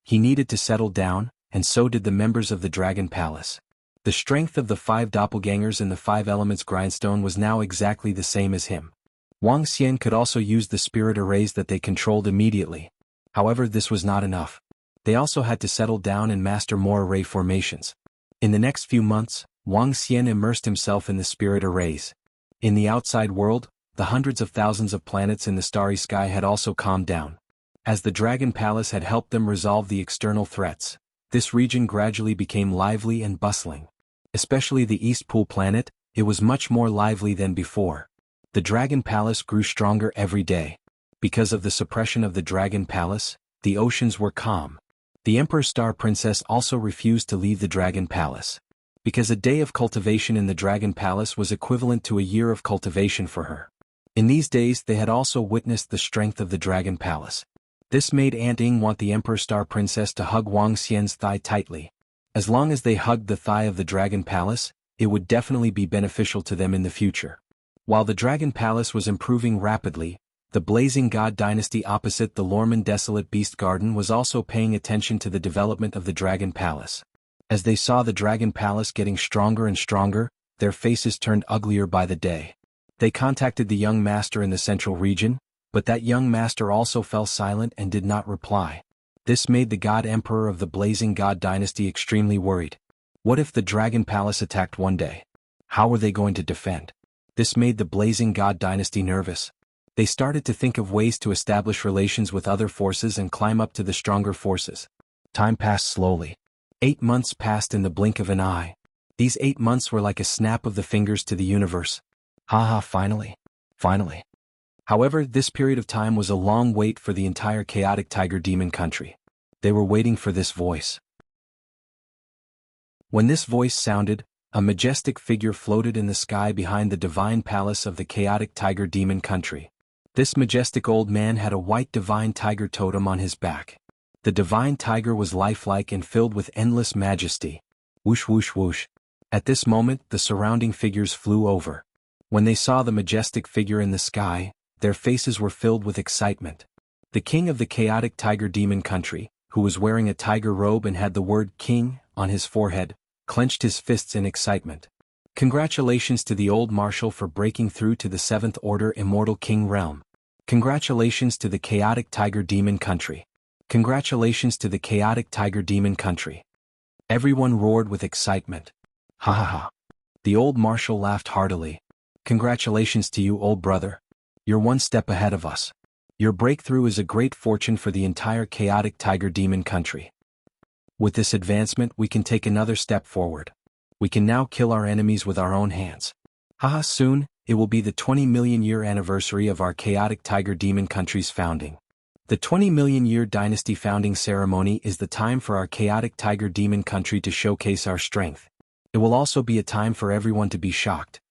[SPEAKER 1] He needed to settle down, and so did the members of the Dragon Palace. The strength of the 5 doppelgangers in the 5 elements grindstone was now exactly the same as him. Wang Xian could also use the spirit arrays that they controlled immediately. However, this was not enough. They also had to settle down and master more array formations. In the next few months, Wang Xian immersed himself in the spirit arrays. In the outside world, the hundreds of thousands of planets in the starry sky had also calmed down. As the Dragon Palace had helped them resolve the external threats, this region gradually became lively and bustling. Especially the East Pool planet, it was much more lively than before. The Dragon Palace grew stronger every day. Because of the suppression of the Dragon Palace, the oceans were calm. The Emperor Star Princess also refused to leave the Dragon Palace. Because a day of cultivation in the Dragon Palace was equivalent to a year of cultivation for her. In these days they had also witnessed the strength of the Dragon Palace. This made Aunt Ying want the Emperor Star Princess to hug Wang Xian's thigh tightly. As long as they hugged the thigh of the Dragon Palace, it would definitely be beneficial to them in the future. While the Dragon Palace was improving rapidly, the Blazing God Dynasty opposite the Lorman Desolate Beast Garden was also paying attention to the development of the Dragon Palace. As they saw the Dragon Palace getting stronger and stronger, their faces turned uglier by the day. They contacted the young master in the central region, but that young master also fell silent and did not reply. This made the God Emperor of the Blazing God Dynasty extremely worried. What if the Dragon Palace attacked one day? How were they going to defend? This made the Blazing God Dynasty nervous. They started to think of ways to establish relations with other forces and climb up to the stronger forces. Time passed slowly. 8 months passed in the blink of an eye. These 8 months were like a snap of the fingers to the universe. Finally. However, this period of time was a long wait for the entire chaotic tiger demon country. They were waiting for this voice. When this voice sounded, a majestic figure floated in the sky behind the divine palace of the chaotic tiger demon country. This majestic old man had a white divine tiger totem on his back. The divine tiger was lifelike and filled with endless majesty. Whoosh whoosh whoosh. At this moment, the surrounding figures flew over. When they saw the majestic figure in the sky, their faces were filled with excitement. The king of the chaotic tiger demon country, who was wearing a tiger robe and had the word king on his forehead, clenched his fists in excitement. Congratulations to the old marshal for breaking through to the 7th Order Immortal King realm. Congratulations to the chaotic tiger demon country. Congratulations to the chaotic tiger demon country. Everyone roared with excitement. Ha ha ha. The old marshal laughed heartily. Congratulations to you, old brother. You're one step ahead of us. Your breakthrough is a great fortune for the entire chaotic tiger demon country. With this advancement, we can take another step forward. We can now kill our enemies with our own hands. Haha, soon, it will be the 20 million year anniversary of our chaotic tiger demon country's founding. The 20 million year dynasty founding ceremony is the time for our chaotic tiger demon country to showcase our strength. It will also be a time for everyone to be shocked.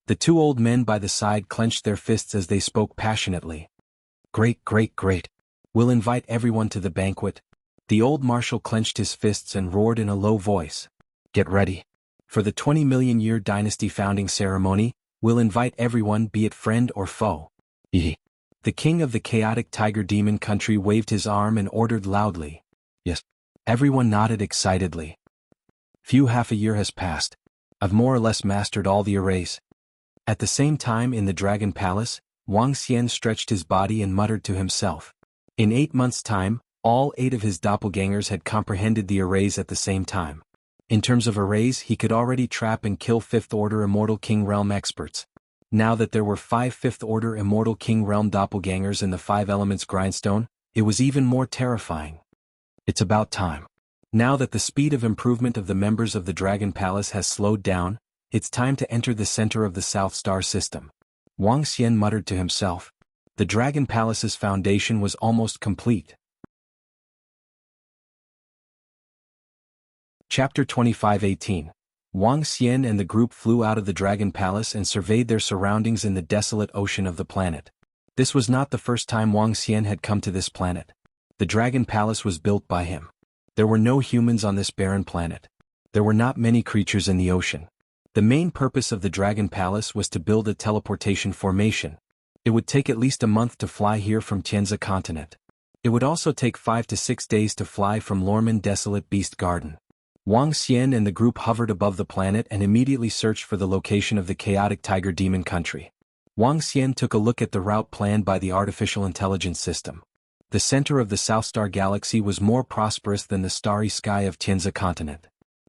[SPEAKER 1] The 2 old men by the side clenched their fists as they spoke passionately. Great. We'll invite everyone to the banquet. The old marshal clenched his fists and roared in a low voice. Get ready. For the 20 million year dynasty founding ceremony, we'll invite everyone, be it friend or foe. The king of the chaotic tiger demon country waved his arm and ordered loudly. Yes. Everyone nodded excitedly. Half a year has passed. I've more or less mastered all the arrays. At the same time in the Dragon Palace, Wang Xian stretched his body and muttered to himself. In 8 months' time, all 8 of his doppelgangers had comprehended the arrays at the same time. In terms of arrays, he could already trap and kill 5th Order Immortal King Realm experts. Now that there were 5 5th Order Immortal King Realm doppelgangers in the 5 Elements Grindstone, it was even more terrifying. It's about time. Now that the speed of improvement of the members of the Dragon Palace has slowed down, it's time to enter the center of the South Star system. Wang Xian muttered to himself. The Dragon Palace's foundation was almost complete. Chapter 25:18. Wang Xian and the group flew out of the Dragon Palace and surveyed their surroundings in the desolate ocean of the planet. This was not the first time Wang Xian had come to this planet. The Dragon Palace was built by him. There were no humans on this barren planet. There were not many creatures in the ocean. The main purpose of the Dragon Palace was to build a teleportation formation. It would take at least a month to fly here from Tianzi continent. It would also take 5 to 6 days to fly from Lorman Desolate Beast Garden. Wang Xian and the group hovered above the planet and immediately searched for the location of the chaotic tiger demon country. Wang Xian took a look at the route planned by the artificial intelligence system. The center of the South Star Galaxy was more prosperous than the starry sky of Tianzi continent.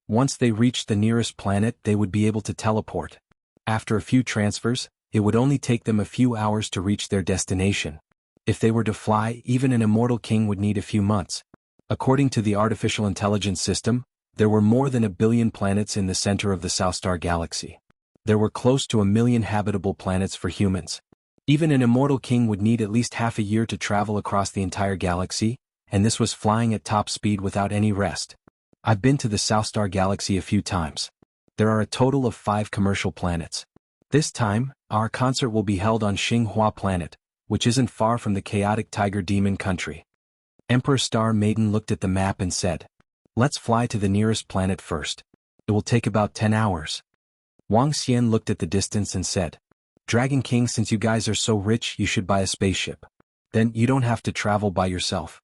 [SPEAKER 1] Once they reached the nearest planet, they would be able to teleport. After a few transfers, it would only take them a few hours to reach their destination. If they were to fly, even an immortal king would need a few months. According to the artificial intelligence system, there were more than 1 billion planets in the center of the South Star Galaxy. There were close to 1 million habitable planets for humans. Even an immortal king would need at least half a year to travel across the entire galaxy, and this was flying at top speed without any rest. I've been to the South Star Galaxy a few times. There are a total of 5 commercial planets. This time, our concert will be held on Xinghua planet, which isn't far from the chaotic tiger demon country. Emperor Star Maiden looked at the map and said, "Let's fly to the nearest planet first. It will take about 10 hours. Wang Xian looked at the distance and said, "Dragon King, since you guys are so rich, you should buy a spaceship. Then you don't have to travel by yourself."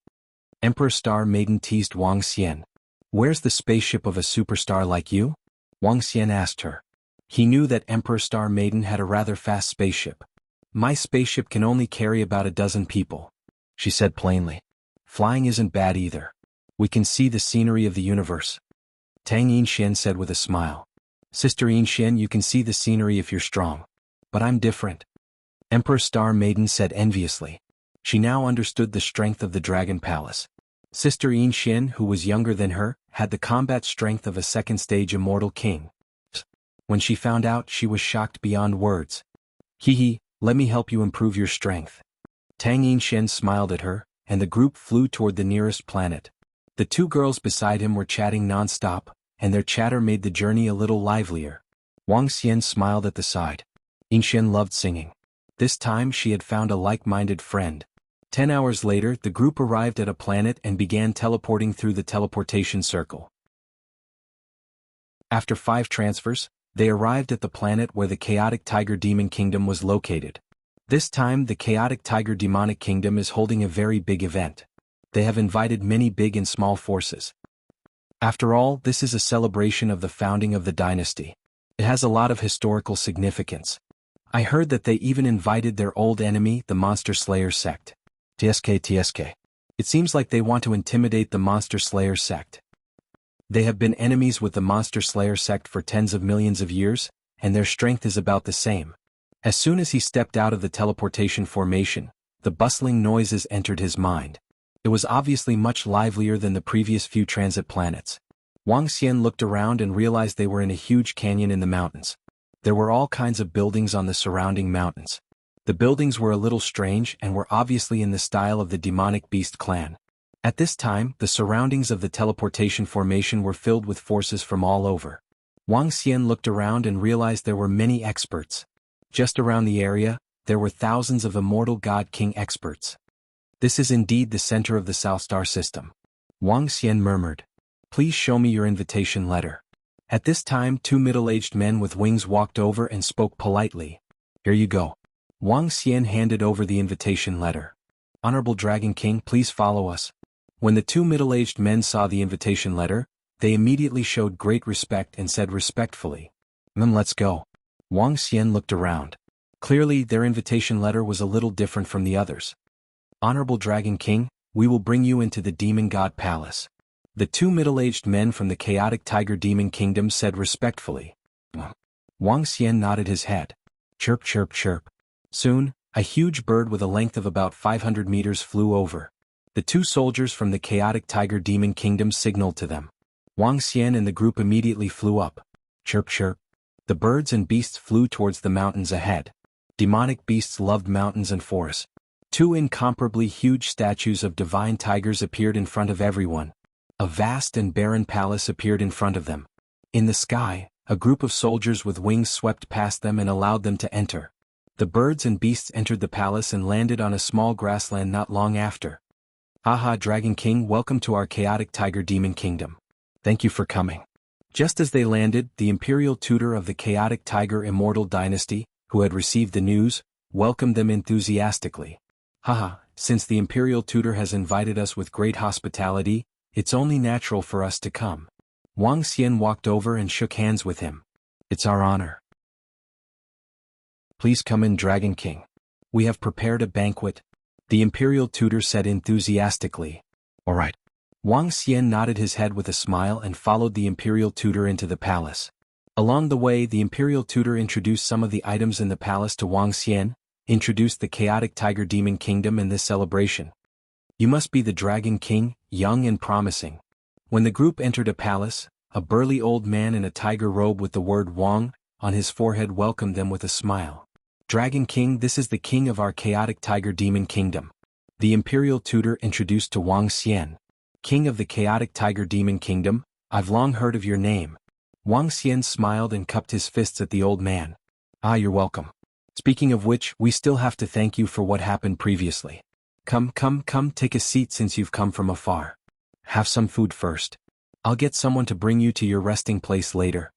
[SPEAKER 1] Emperor Star Maiden teased Wang Xian. "Where's the spaceship of a superstar like you?" Wang Xian asked her. He knew that Emperor Star Maiden had a rather fast spaceship. "My spaceship can only carry about 12 people," she said plainly. "Flying isn't bad either. We can see the scenery of the universe." Tang Yinxian said with a smile. "Sister Yinxian, you can see the scenery if you're strong. But I'm different." Emperor Star Maiden said enviously. She now understood the strength of the Dragon Palace. Sister Yinxian, who was younger than her, had the combat strength of a second-stage immortal king. When she found out, she was shocked beyond words. "Hee, let me help you improve your strength." Tang Yinxian smiled at her, and the group flew toward the nearest planet. The 2 girls beside him were chatting non-stop, and their chatter made the journey a little livelier. Wang Xian smiled at the side. Yinxian loved singing. This time she had found a like-minded friend. 10 hours later, the group arrived at a planet and began teleporting through the teleportation circle. After 5 transfers, they arrived at the planet where the chaotic tiger demon kingdom was located. This time the chaotic tiger demonic kingdom is holding a very big event. They have invited many big and small forces. After all, this is a celebration of the founding of the dynasty. It has a lot of historical significance. I heard that they even invited their old enemy, the Monster Slayer sect. TSK. It seems like they want to intimidate the Monster Slayer sect. They have been enemies with the Monster Slayer sect for tens of millions of years, and their strength is about the same. As soon as he stepped out of the teleportation formation, the bustling noises entered his mind. It was obviously much livelier than the previous few transit planets. Wang Xian looked around and realized they were in a huge canyon in the mountains. There were all kinds of buildings on the surrounding mountains. The buildings were a little strange and were obviously in the style of the demonic beast clan. At this time, the surroundings of the teleportation formation were filled with forces from all over. Wang Xian looked around and realized there were many experts. Just around the area, there were thousands of immortal God King experts. This is indeed the center of the South Star system. Wang Xian murmured. "Please show me your invitation letter." At this time, 2 middle-aged men with wings walked over and spoke politely. "Here you go." Wang Xian handed over the invitation letter. "Honorable Dragon King, please follow us." When the 2 middle-aged men saw the invitation letter, they immediately showed great respect and said respectfully, "Let's go." Wang Xian looked around. Clearly, their invitation letter was a little different from the others. "Honorable Dragon King, we will bring you into the Demon God Palace." The 2 middle-aged men from the chaotic tiger demon kingdom said respectfully. Wang Xian nodded his head. Chirp, chirp, chirp. Soon, a huge bird with a length of about 500 meters flew over. The 2 soldiers from the chaotic tiger demon kingdom signaled to them. Wang Xian and the group immediately flew up. Chirp, chirp. The birds and beasts flew towards the mountains ahead. Demonic beasts loved mountains and forests. 2 incomparably huge statues of divine tigers appeared in front of everyone. A vast and barren palace appeared in front of them. In the sky, a group of soldiers with wings swept past them and allowed them to enter. The birds and beasts entered the palace and landed on a small grassland not long after. "Haha, Dragon King, welcome to our chaotic tiger demon kingdom. Thank you for coming." Just as they landed, the imperial tutor of the chaotic tiger immortal dynasty, who had received the news, welcomed them enthusiastically. "Haha, since the imperial tutor has invited us with great hospitality, it's only natural for us to come. Wang Xian walked over and shook hands with him. It's our honor. Please come in, Dragon King. We have prepared a banquet, the imperial tutor said enthusiastically. All right. Wang Xian nodded his head with a smile and followed the imperial tutor into the palace. Along the way, the imperial tutor introduced some of the items in the palace to Wang Xian, introduced the chaotic tiger demon kingdom in this celebration. You must be the Dragon King, young and promising. When the group entered a palace, a burly old man in a tiger robe with the word Wang on his forehead welcomed them with a smile. Dragon King, this is the king of our chaotic tiger demon kingdom. The imperial tutor introduced to Wang Xian. King of the chaotic tiger demon kingdom, I've long heard of your name. Wang Xian smiled and cupped his fists at the old man. Ah, you're welcome. Speaking of which, we still have to thank you for what happened previously. Come, take a seat since you've come from afar. Have some food first. I'll get someone to bring you to your resting place later.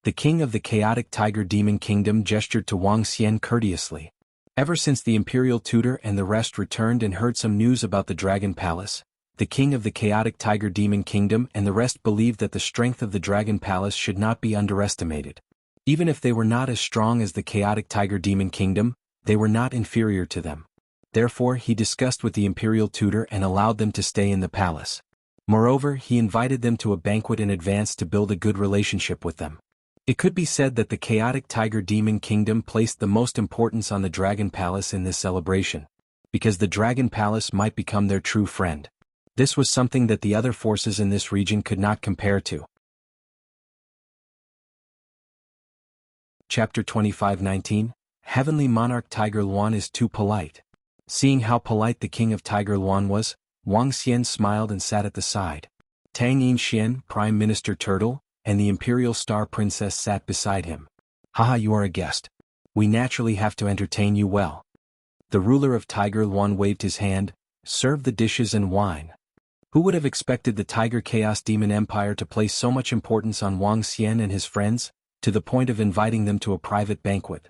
[SPEAKER 1] The king of the chaotic tiger demon kingdom gestured to Wang Xian courteously. Ever since the imperial tutor and the rest returned and heard some news about the Dragon Palace, the king of the chaotic tiger demon kingdom and the rest believed that the strength of the Dragon Palace should not be underestimated. Even if they were not as strong as the chaotic tiger demon kingdom, they were not inferior to them. Therefore, he discussed with the imperial tutor and allowed them to stay in the palace. Moreover, he invited them to a banquet in advance to build a good relationship with them. It could be said that the chaotic tiger demon kingdom placed the most importance on the Dragon Palace in this celebration, because the Dragon Palace might become their true friend. This was something that the other forces in this region could not compare to. Chapter 25:19 Heavenly Monarch Tiger Luan is too polite. Seeing how polite the king of Tiger Luan was, Wang Xian smiled and sat at the side. Tang Yinxian, Prime Minister Turtle, and the Imperial Star Princess sat beside him. Haha, you are a guest. We naturally have to entertain you well. The ruler of Tiger Luan waved his hand, served the dishes and wine. Who would have expected the Tiger Chaos Demon Empire to place so much importance on Wang Xian and his friends, to the point of inviting them to a private banquet?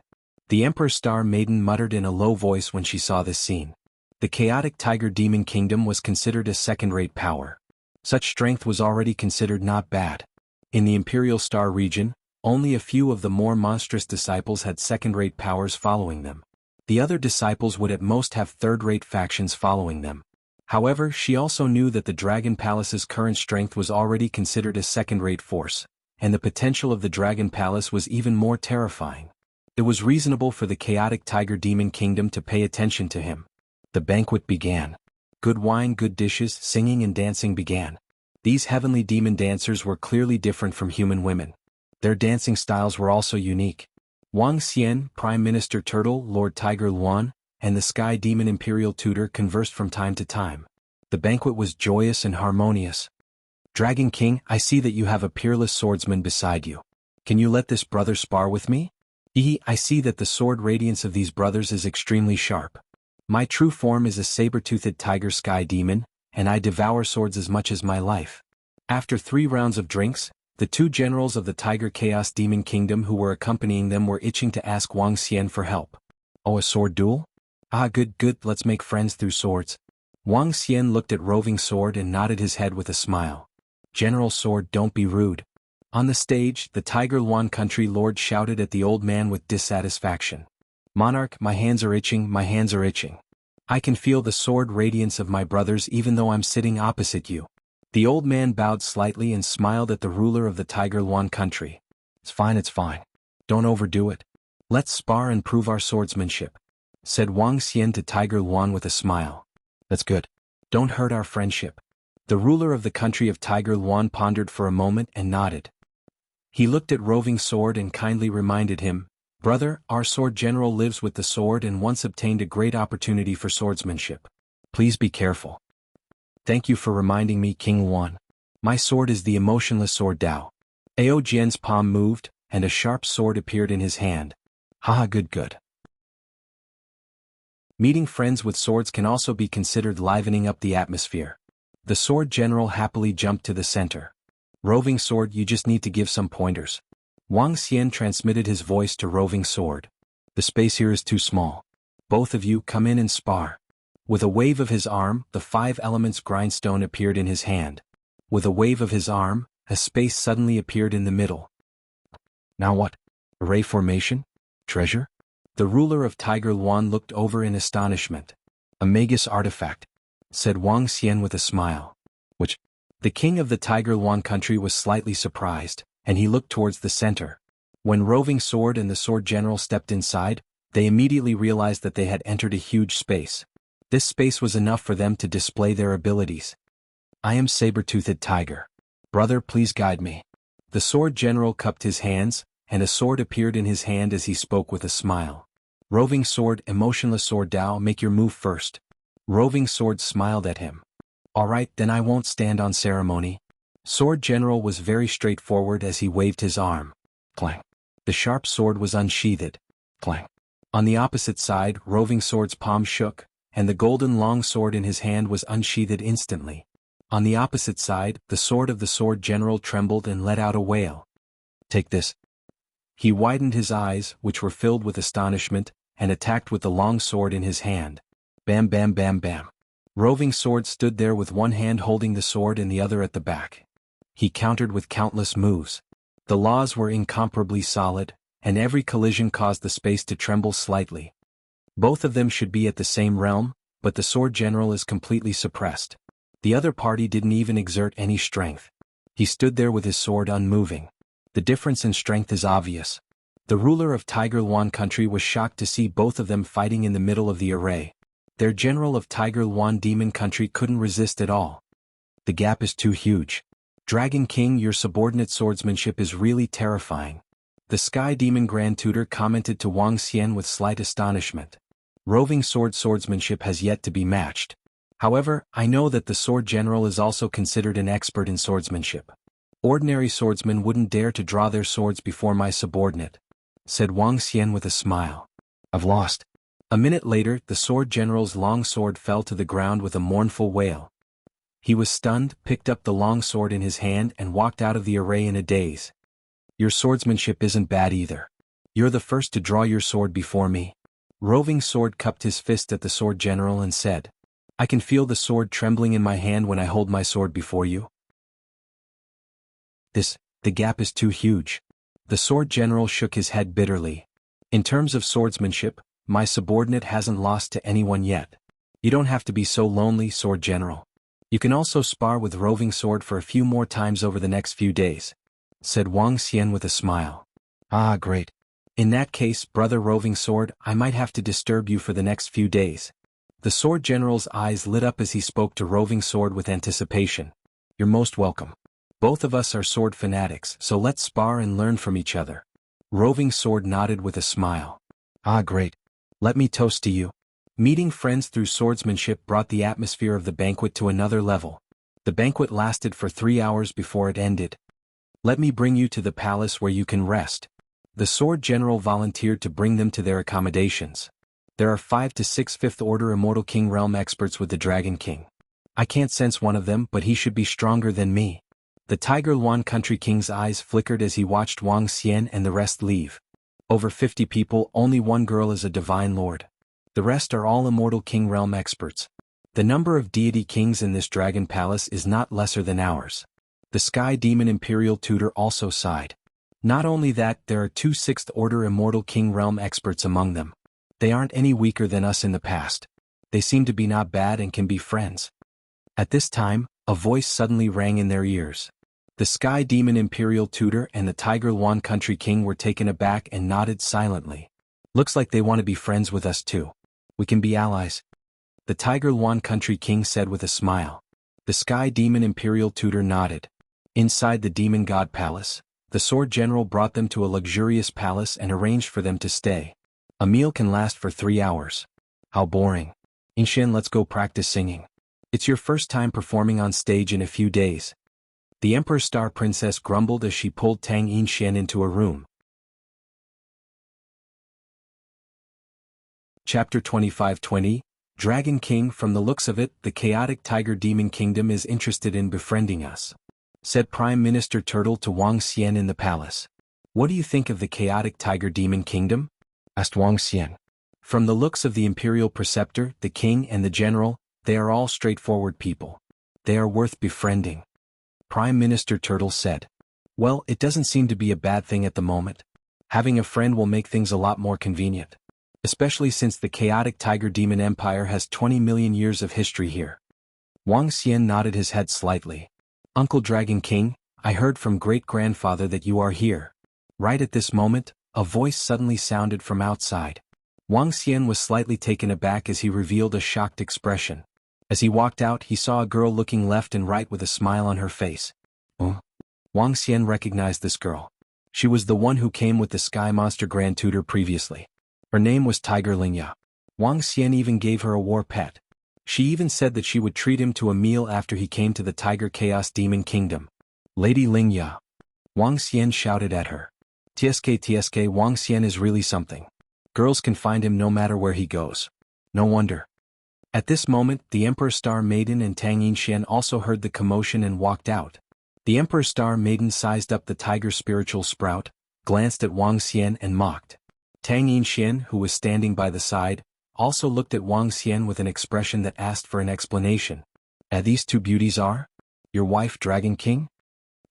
[SPEAKER 1] The Emperor Star Maiden muttered in a low voice when she saw this scene. The chaotic tiger demon kingdom was considered a second-rate power. Such strength was already considered not bad. In the Imperial Star region, only a few of the more monstrous disciples had second-rate powers following them. The other disciples would at most have third-rate factions following them. However, she also knew that the Dragon Palace's current strength was already considered a second-rate force, and the potential of the Dragon Palace was even more terrifying. It was reasonable for the chaotic tiger demon kingdom to pay attention to him. The banquet began. Good wine, good dishes, singing and dancing began. These heavenly demon dancers were clearly different from human women. Their dancing styles were also unique. Wang Xian, Prime Minister Turtle, Lord Tiger Luan, and the Sky Demon Imperial Tutor conversed from time to time. The banquet was joyous and harmonious. Dragon King, I see that you have a peerless swordsman beside you. Can you let this brother spar with me? I see that the sword radiance of these brothers is extremely sharp. My true form is a saber-toothed tiger sky demon, and I devour swords as much as my life. After 3 rounds of drinks, the 2 generals of the Tiger Chaos Demon Kingdom who were accompanying them were itching to ask Wang Xian for help. Oh, a sword duel? Ah, good, let's make friends through swords. Wang Xian looked at Roving Sword and nodded his head with a smile. General Sword, don't be rude. On the stage, the Tiger Luan country lord shouted at the old man with dissatisfaction. Monarch, my hands are itching, my hands are itching. I can feel the sword radiance of my brothers even though I'm sitting opposite you. The old man bowed slightly and smiled at the ruler of the Tiger Luan country. It's fine. Don't overdo it. Let's spar and prove our swordsmanship, said Wang Xian to Tiger Luan with a smile. That's good. Don't hurt our friendship. The ruler of the country of Tiger Luan pondered for a moment and nodded. He looked at Roving Sword and kindly reminded him, Brother, our sword general lives with the sword and once obtained a great opportunity for swordsmanship. Please be careful. Thank you for reminding me, King Luan. My sword is the emotionless sword Dao. Ao Jian's palm moved, and a sharp sword appeared in his hand. Haha, good. Meeting friends with swords can also be considered livening up the atmosphere. The sword general happily jumped to the center. Roving Sword, you just need to give some pointers. Wang Xian transmitted his voice to Roving Sword. The space here is too small. Both of you come in and spar. With a wave of his arm, the 5 elements grindstone appeared in his hand. With a wave of his arm, a space suddenly appeared in the middle. Now what? Array formation? Treasure? The ruler of Tiger Luan looked over in astonishment. A Magus artifact, said Wang Xian with a smile. Which? The king of the Tiger Luan country was slightly surprised, and he looked towards the center. When Roving Sword and the Sword General stepped inside, they immediately realized that they had entered a huge space. This space was enough for them to display their abilities. I am Saber-Toothed Tiger. Brother, please guide me. The Sword General cupped his hands, and a sword appeared in his hand as he spoke with a smile. Roving Sword, Emotionless Sword Dao, make your move first. Roving Sword smiled at him. All right, then I won't stand on ceremony. Sword General was very straightforward as he waved his arm. Clang. The sharp sword was unsheathed. Clang. On the opposite side, Roving Sword's palm shook, and the golden long sword in his hand was unsheathed instantly. On the opposite side, the sword of the Sword General trembled and let out a wail. Take this. He widened his eyes, which were filled with astonishment, and attacked with the long sword in his hand. Bam bam bam bam. Roving Sword stood there with one hand holding the sword and the other at the back. He countered with countless moves. The laws were incomparably solid, and every collision caused the space to tremble slightly. Both of them should be at the same realm, but the Sword General is completely suppressed. The other party didn't even exert any strength. He stood there with his sword unmoving. The difference in strength is obvious. The ruler of Tiger Luan country was shocked to see both of them fighting in the middle of the array. Their general of Tiger Luan Demon country couldn't resist at all. The gap is too huge. Dragon King, your subordinate swordsmanship is really terrifying. The Sky Demon Grand Tutor commented to Wang Xian with slight astonishment. Roving Sword swordsmanship has yet to be matched. However, I know that the Sword General is also considered an expert in swordsmanship. Ordinary swordsmen wouldn't dare to draw their swords before my subordinate, said Wang Xian with a smile. I've lost. A minute later, the Sword General's long sword fell to the ground with a mournful wail. He was stunned, picked up the long sword in his hand and walked out of the array in a daze. Your swordsmanship isn't bad either. You're the first to draw your sword before me. Roving Sword cupped his fist at the Sword General and said, I can feel the sword trembling in my hand when I hold my sword before you. The gap is too huge. The Sword General shook his head bitterly. In terms of swordsmanship, my subordinate hasn't lost to anyone yet. You don't have to be so lonely, Sword General. You can also spar with Roving Sword for a few more times over the next few days, said Wang Xian with a smile. Ah, great. In that case, brother Roving Sword, I might have to disturb you for the next few days. The Sword General's eyes lit up as he spoke to Roving Sword with anticipation. You're most welcome. Both of us are sword fanatics, so let's spar and learn from each other. Roving Sword nodded with a smile. Ah, great. Let me toast to you. Meeting friends through swordsmanship brought the atmosphere of the banquet to another level. The banquet lasted for 3 hours before it ended. Let me bring you to the palace where you can rest. The Sword General volunteered to bring them to their accommodations. There are 5 to 6 Fifth Order Immortal King realm experts with the Dragon King. I can't sense one of them, but he should be stronger than me. The Tiger Luan Country King's eyes flickered as he watched Wang Xian and the rest leave. Over 50 people, only one girl is a Divine Lord. The rest are all Immortal King realm experts. The number of deity kings in this Dragon Palace is not lesser than ours. The Sky Demon Imperial Tutor also sighed. Not only that, there are 2 Sixth Order Immortal King realm experts among them. They aren't any weaker than us in the past. They seem to be not bad and can be friends. At this time, a voice suddenly rang in their ears. The Sky Demon Imperial Tutor and the Tiger Luan Country King were taken aback and nodded silently. Looks like they want to be friends with us too. We can be allies. The Tiger Luan Country King said with a smile. The Sky Demon Imperial Tutor nodded. Inside the Demon God Palace, the Sword General brought them to a luxurious palace and arranged for them to stay. A meal can last for 3 hours. How boring. Inshin, let's go practice singing. It's your first time performing on stage in a few days. The Emperor Star Princess grumbled as she pulled Tang Yinshan into a room. Chapter 25-20, Dragon King. From the looks of it, the chaotic Tiger Demon Kingdom is interested in befriending us, said Prime Minister Turtle to Wang Xian in the palace. What do you think of the chaotic Tiger Demon Kingdom? Asked Wang Xian. From the looks of the Imperial Preceptor, the King and the General, they are all straightforward people. They are worth befriending. Prime Minister Turtle said. Well, it doesn't seem to be a bad thing at the moment. Having a friend will make things a lot more convenient. Especially since the chaotic Tiger Demon Empire has 20 million years of history here. Wang Xian nodded his head slightly. Uncle Dragon King, I heard from great-grandfather that you are here. Right at this moment, a voice suddenly sounded from outside. Wang Xian was slightly taken aback as he revealed a shocked expression. As he walked out, he saw a girl looking left and right with a smile on her face. Oh? Wang Xian recognized this girl. She was the one who came with the Sky Monster Grand Tutor previously. Her name was Tiger Lingya. Wang Xian even gave her a war pet. She even said that she would treat him to a meal after he came to the Tiger Chaos Demon Kingdom. Lady Lingya. Wang Xian shouted at her. TSK Wang Xian is really something. Girls can find him no matter where he goes. No wonder. At this moment, the Emperor Star Maiden and Tang Yinshan also heard the commotion and walked out. The Emperor Star Maiden sized up the tiger spiritual sprout, glanced at Wang Xian and mocked. Tang Yinshan, who was standing by the side, also looked at Wang Xian with an expression that asked for an explanation. These two beauties are? Your wife Dragon King?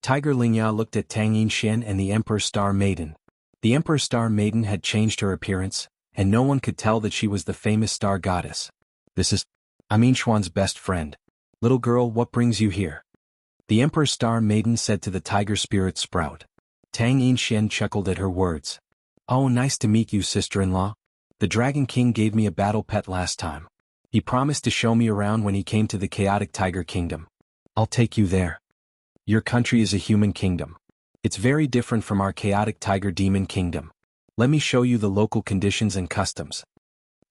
[SPEAKER 1] Tiger Lingya looked at Tang Yinshan and the Emperor Star Maiden. The Emperor Star Maiden had changed her appearance, and no one could tell that she was the famous star goddess. This is Xuan's best friend. Little girl, what brings you here? The Emperor Star Maiden said to the tiger spirit sprout. Tang Yinshan chuckled at her words. Oh, nice to meet you, sister-in-law. The Dragon King gave me a battle pet last time. He promised to show me around when he came to the chaotic tiger kingdom. I'll take you there. Your country is a human kingdom. It's very different from our chaotic tiger demon kingdom. Let me show you the local conditions and customs.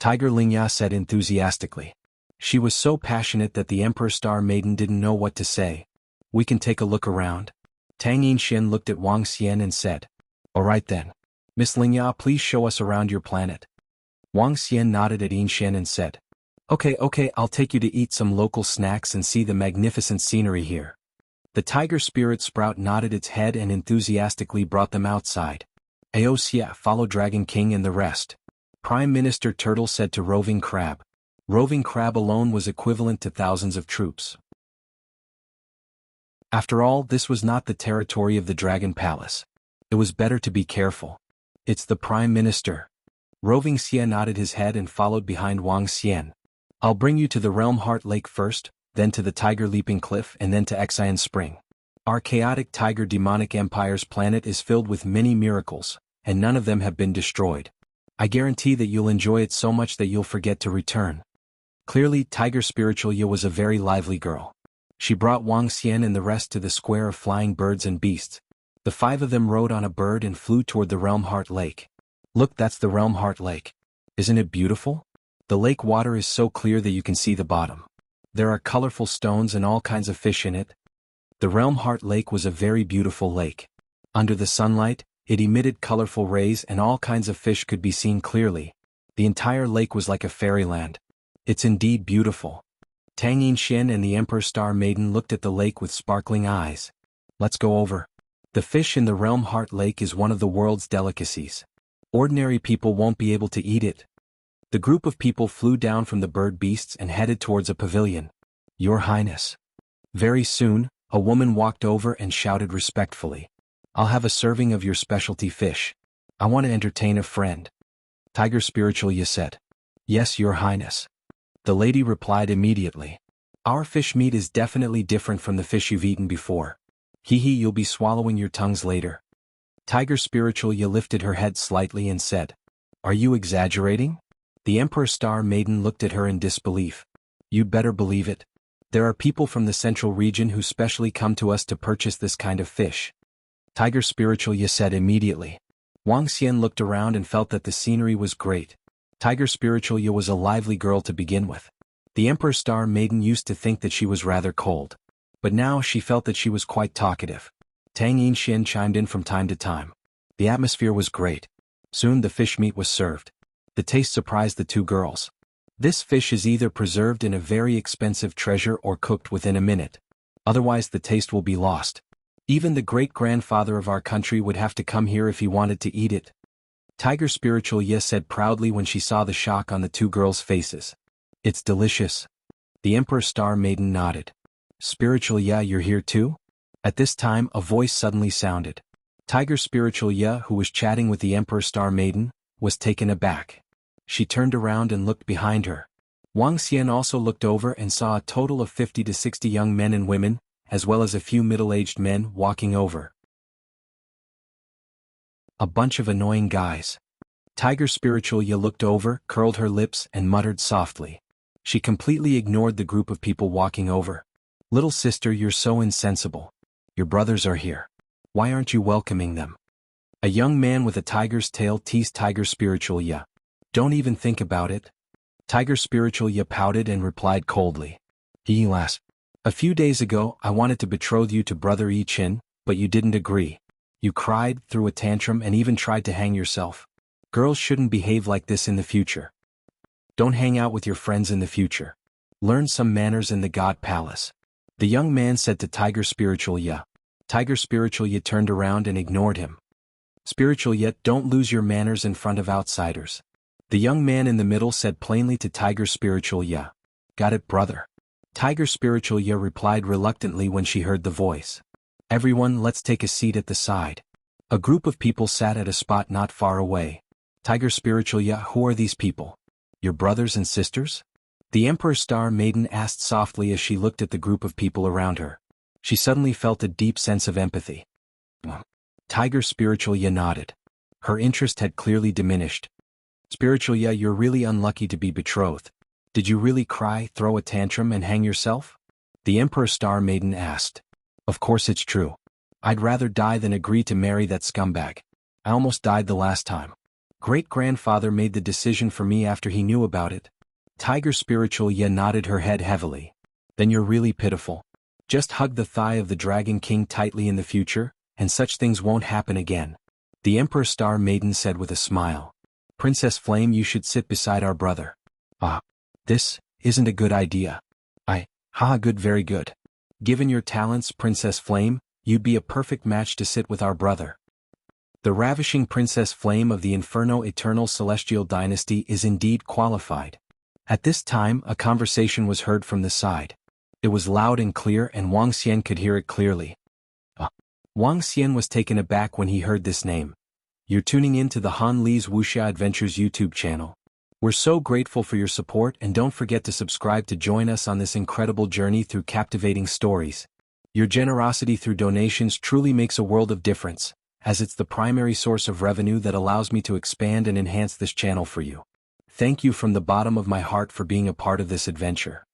[SPEAKER 1] Tiger Lingya said enthusiastically. She was so passionate that the Emperor Star Maiden didn't know what to say. We can take a look around. Tang Yinshan looked at Wang Xian and said. Alright then. Miss Lingya, please show us around your planet. Wang Xian nodded at Yinshan and said. Okay, I'll take you to eat some local snacks and see the magnificent scenery here. The tiger spirit sprout nodded its head and enthusiastically brought them outside. Aosia, follow Dragon King and the rest. Prime Minister Turtle said to Roving Crab. Roving Crab alone was equivalent to thousands of troops. After all, this was not the territory of the Dragon Palace. It was better to be careful. It's the Prime Minister. Roving Xia nodded his head and followed behind Wang Xian. I'll bring you to the Realm Heart Lake first, then to the Tiger Leaping Cliff and then to Xian Spring. Our chaotic tiger demonic empire's planet is filled with many miracles, and none of them have been destroyed. I guarantee that you'll enjoy it so much that you'll forget to return. Clearly, Tiger Spiritual Yi was a very lively girl. She brought Wang Xian and the rest to the square of flying birds and beasts. The five of them rode on a bird and flew toward the Realm Heart Lake. Look, that's the Realm Heart Lake. Isn't it beautiful? The lake water is so clear that you can see the bottom. There are colorful stones and all kinds of fish in it. The Realm Heart Lake was a very beautiful lake. Under the sunlight, it emitted colorful rays and all kinds of fish could be seen clearly. The entire lake was like a fairyland. It's indeed beautiful. Tang Yinshan and the Emperor Star Maiden looked at the lake with sparkling eyes. Let's go over. The fish in the Realm Heart Lake is one of the world's delicacies. Ordinary people won't be able to eat it. The group of people flew down from the bird beasts and headed towards a pavilion. Your Highness. Very soon, a woman walked over and shouted respectfully. I'll have a serving of your specialty fish. I want to entertain a friend. Tiger Spiritual Yi said. Yes, Your Highness. The lady replied immediately. Our fish meat is definitely different from the fish you've eaten before. You'll be swallowing your tongues later. Tiger Spiritual Yi lifted her head slightly and said. Are you exaggerating? The Emperor Star Maiden looked at her in disbelief. You'd better believe it. There are people from the central region who specially come to us to purchase this kind of fish. Tiger Spiritual Yi said immediately. Wang Xian looked around and felt that the scenery was great. Tiger Spiritual Yi was a lively girl to begin with. The Emperor Star Maiden used to think that she was rather cold. But now she felt that she was quite talkative. Tang Yinshan chimed in from time to time. The atmosphere was great. Soon the fish meat was served. The taste surprised the two girls. This fish is either preserved in a very expensive treasure or cooked within a minute. Otherwise the taste will be lost. Even the great-grandfather of our country would have to come here if he wanted to eat it. Tiger Spiritual Yi said proudly when she saw the shock on the two girls' faces. It's delicious. The Emperor Star Maiden nodded. Spiritual Yi, you're here too? At this time a voice suddenly sounded. Tiger Spiritual Ye, who was chatting with the Emperor Star Maiden, was taken aback. She turned around and looked behind her. Wang Xian also looked over and saw a total of 50 to 60 young men and women, as well as a few middle-aged men walking over. A bunch of annoying guys. Tiger Spiritual Ye looked over, curled her lips and muttered softly. She completely ignored the group of people walking over. Little sister, you're so insensible. Your brothers are here. Why aren't you welcoming them? A young man with a tiger's tail teased Tiger Spiritual Ye. Don't even think about it. Tiger Spiritual Ye pouted and replied coldly. Alas. A few days ago I wanted to betroth you to Brother Yi Qin, but you didn't agree. You cried, threw a tantrum and even tried to hang yourself. Girls shouldn't behave like this in the future. Don't hang out with your friends in the future. Learn some manners in the God Palace. The young man said to Tiger Spiritual Ye. Tiger Spiritual Ye turned around and ignored him. Spiritual Ye, don't lose your manners in front of outsiders. The young man in the middle said plainly to Tiger Spiritual Ye. Got it, brother. Tiger Spiritual Ye replied reluctantly when she heard the voice. Everyone, let's take a seat at the side. A group of people sat at a spot not far away. Tiger Spiritual Ye, who are these people? Your brothers and sisters? The Emperor Star Maiden asked softly as she looked at the group of people around her. She suddenly felt a deep sense of empathy. Tiger Spiritual Ye nodded. Her interest had clearly diminished. Spiritual Ye, you're really unlucky to be betrothed. Did you really cry, throw a tantrum and hang yourself? The Emperor Star Maiden asked. Of course it's true. I'd rather die than agree to marry that scumbag. I almost died the last time. Great-grandfather made the decision for me after he knew about it. Tiger Spiritual Ye nodded her head heavily. Then you're really pitiful. Just hug the thigh of the Dragon King tightly in the future, and such things won't happen again. The Emperor Star Maiden said with a smile. Princess Flame, you should sit beside our brother. This isn't a good idea. Good, very good. Given your talents, Princess Flame, you'd be a perfect match to sit with our brother. The ravishing Princess Flame of the Inferno Eternal Celestial Dynasty is indeed qualified. At this time a conversation was heard from the side. It was loud and clear and Wang Xian could hear it clearly. Wang Xian was taken aback when he heard this name. You're tuning in to the Han Li's Wuxia Adventures YouTube channel. We're so grateful for your support and don't forget to subscribe to join us on this incredible journey through captivating stories. Your generosity through donations truly makes a world of difference, as it's the primary source of revenue that allows me to expand and enhance this channel for you. Thank you from the bottom of my heart for being a part of this adventure.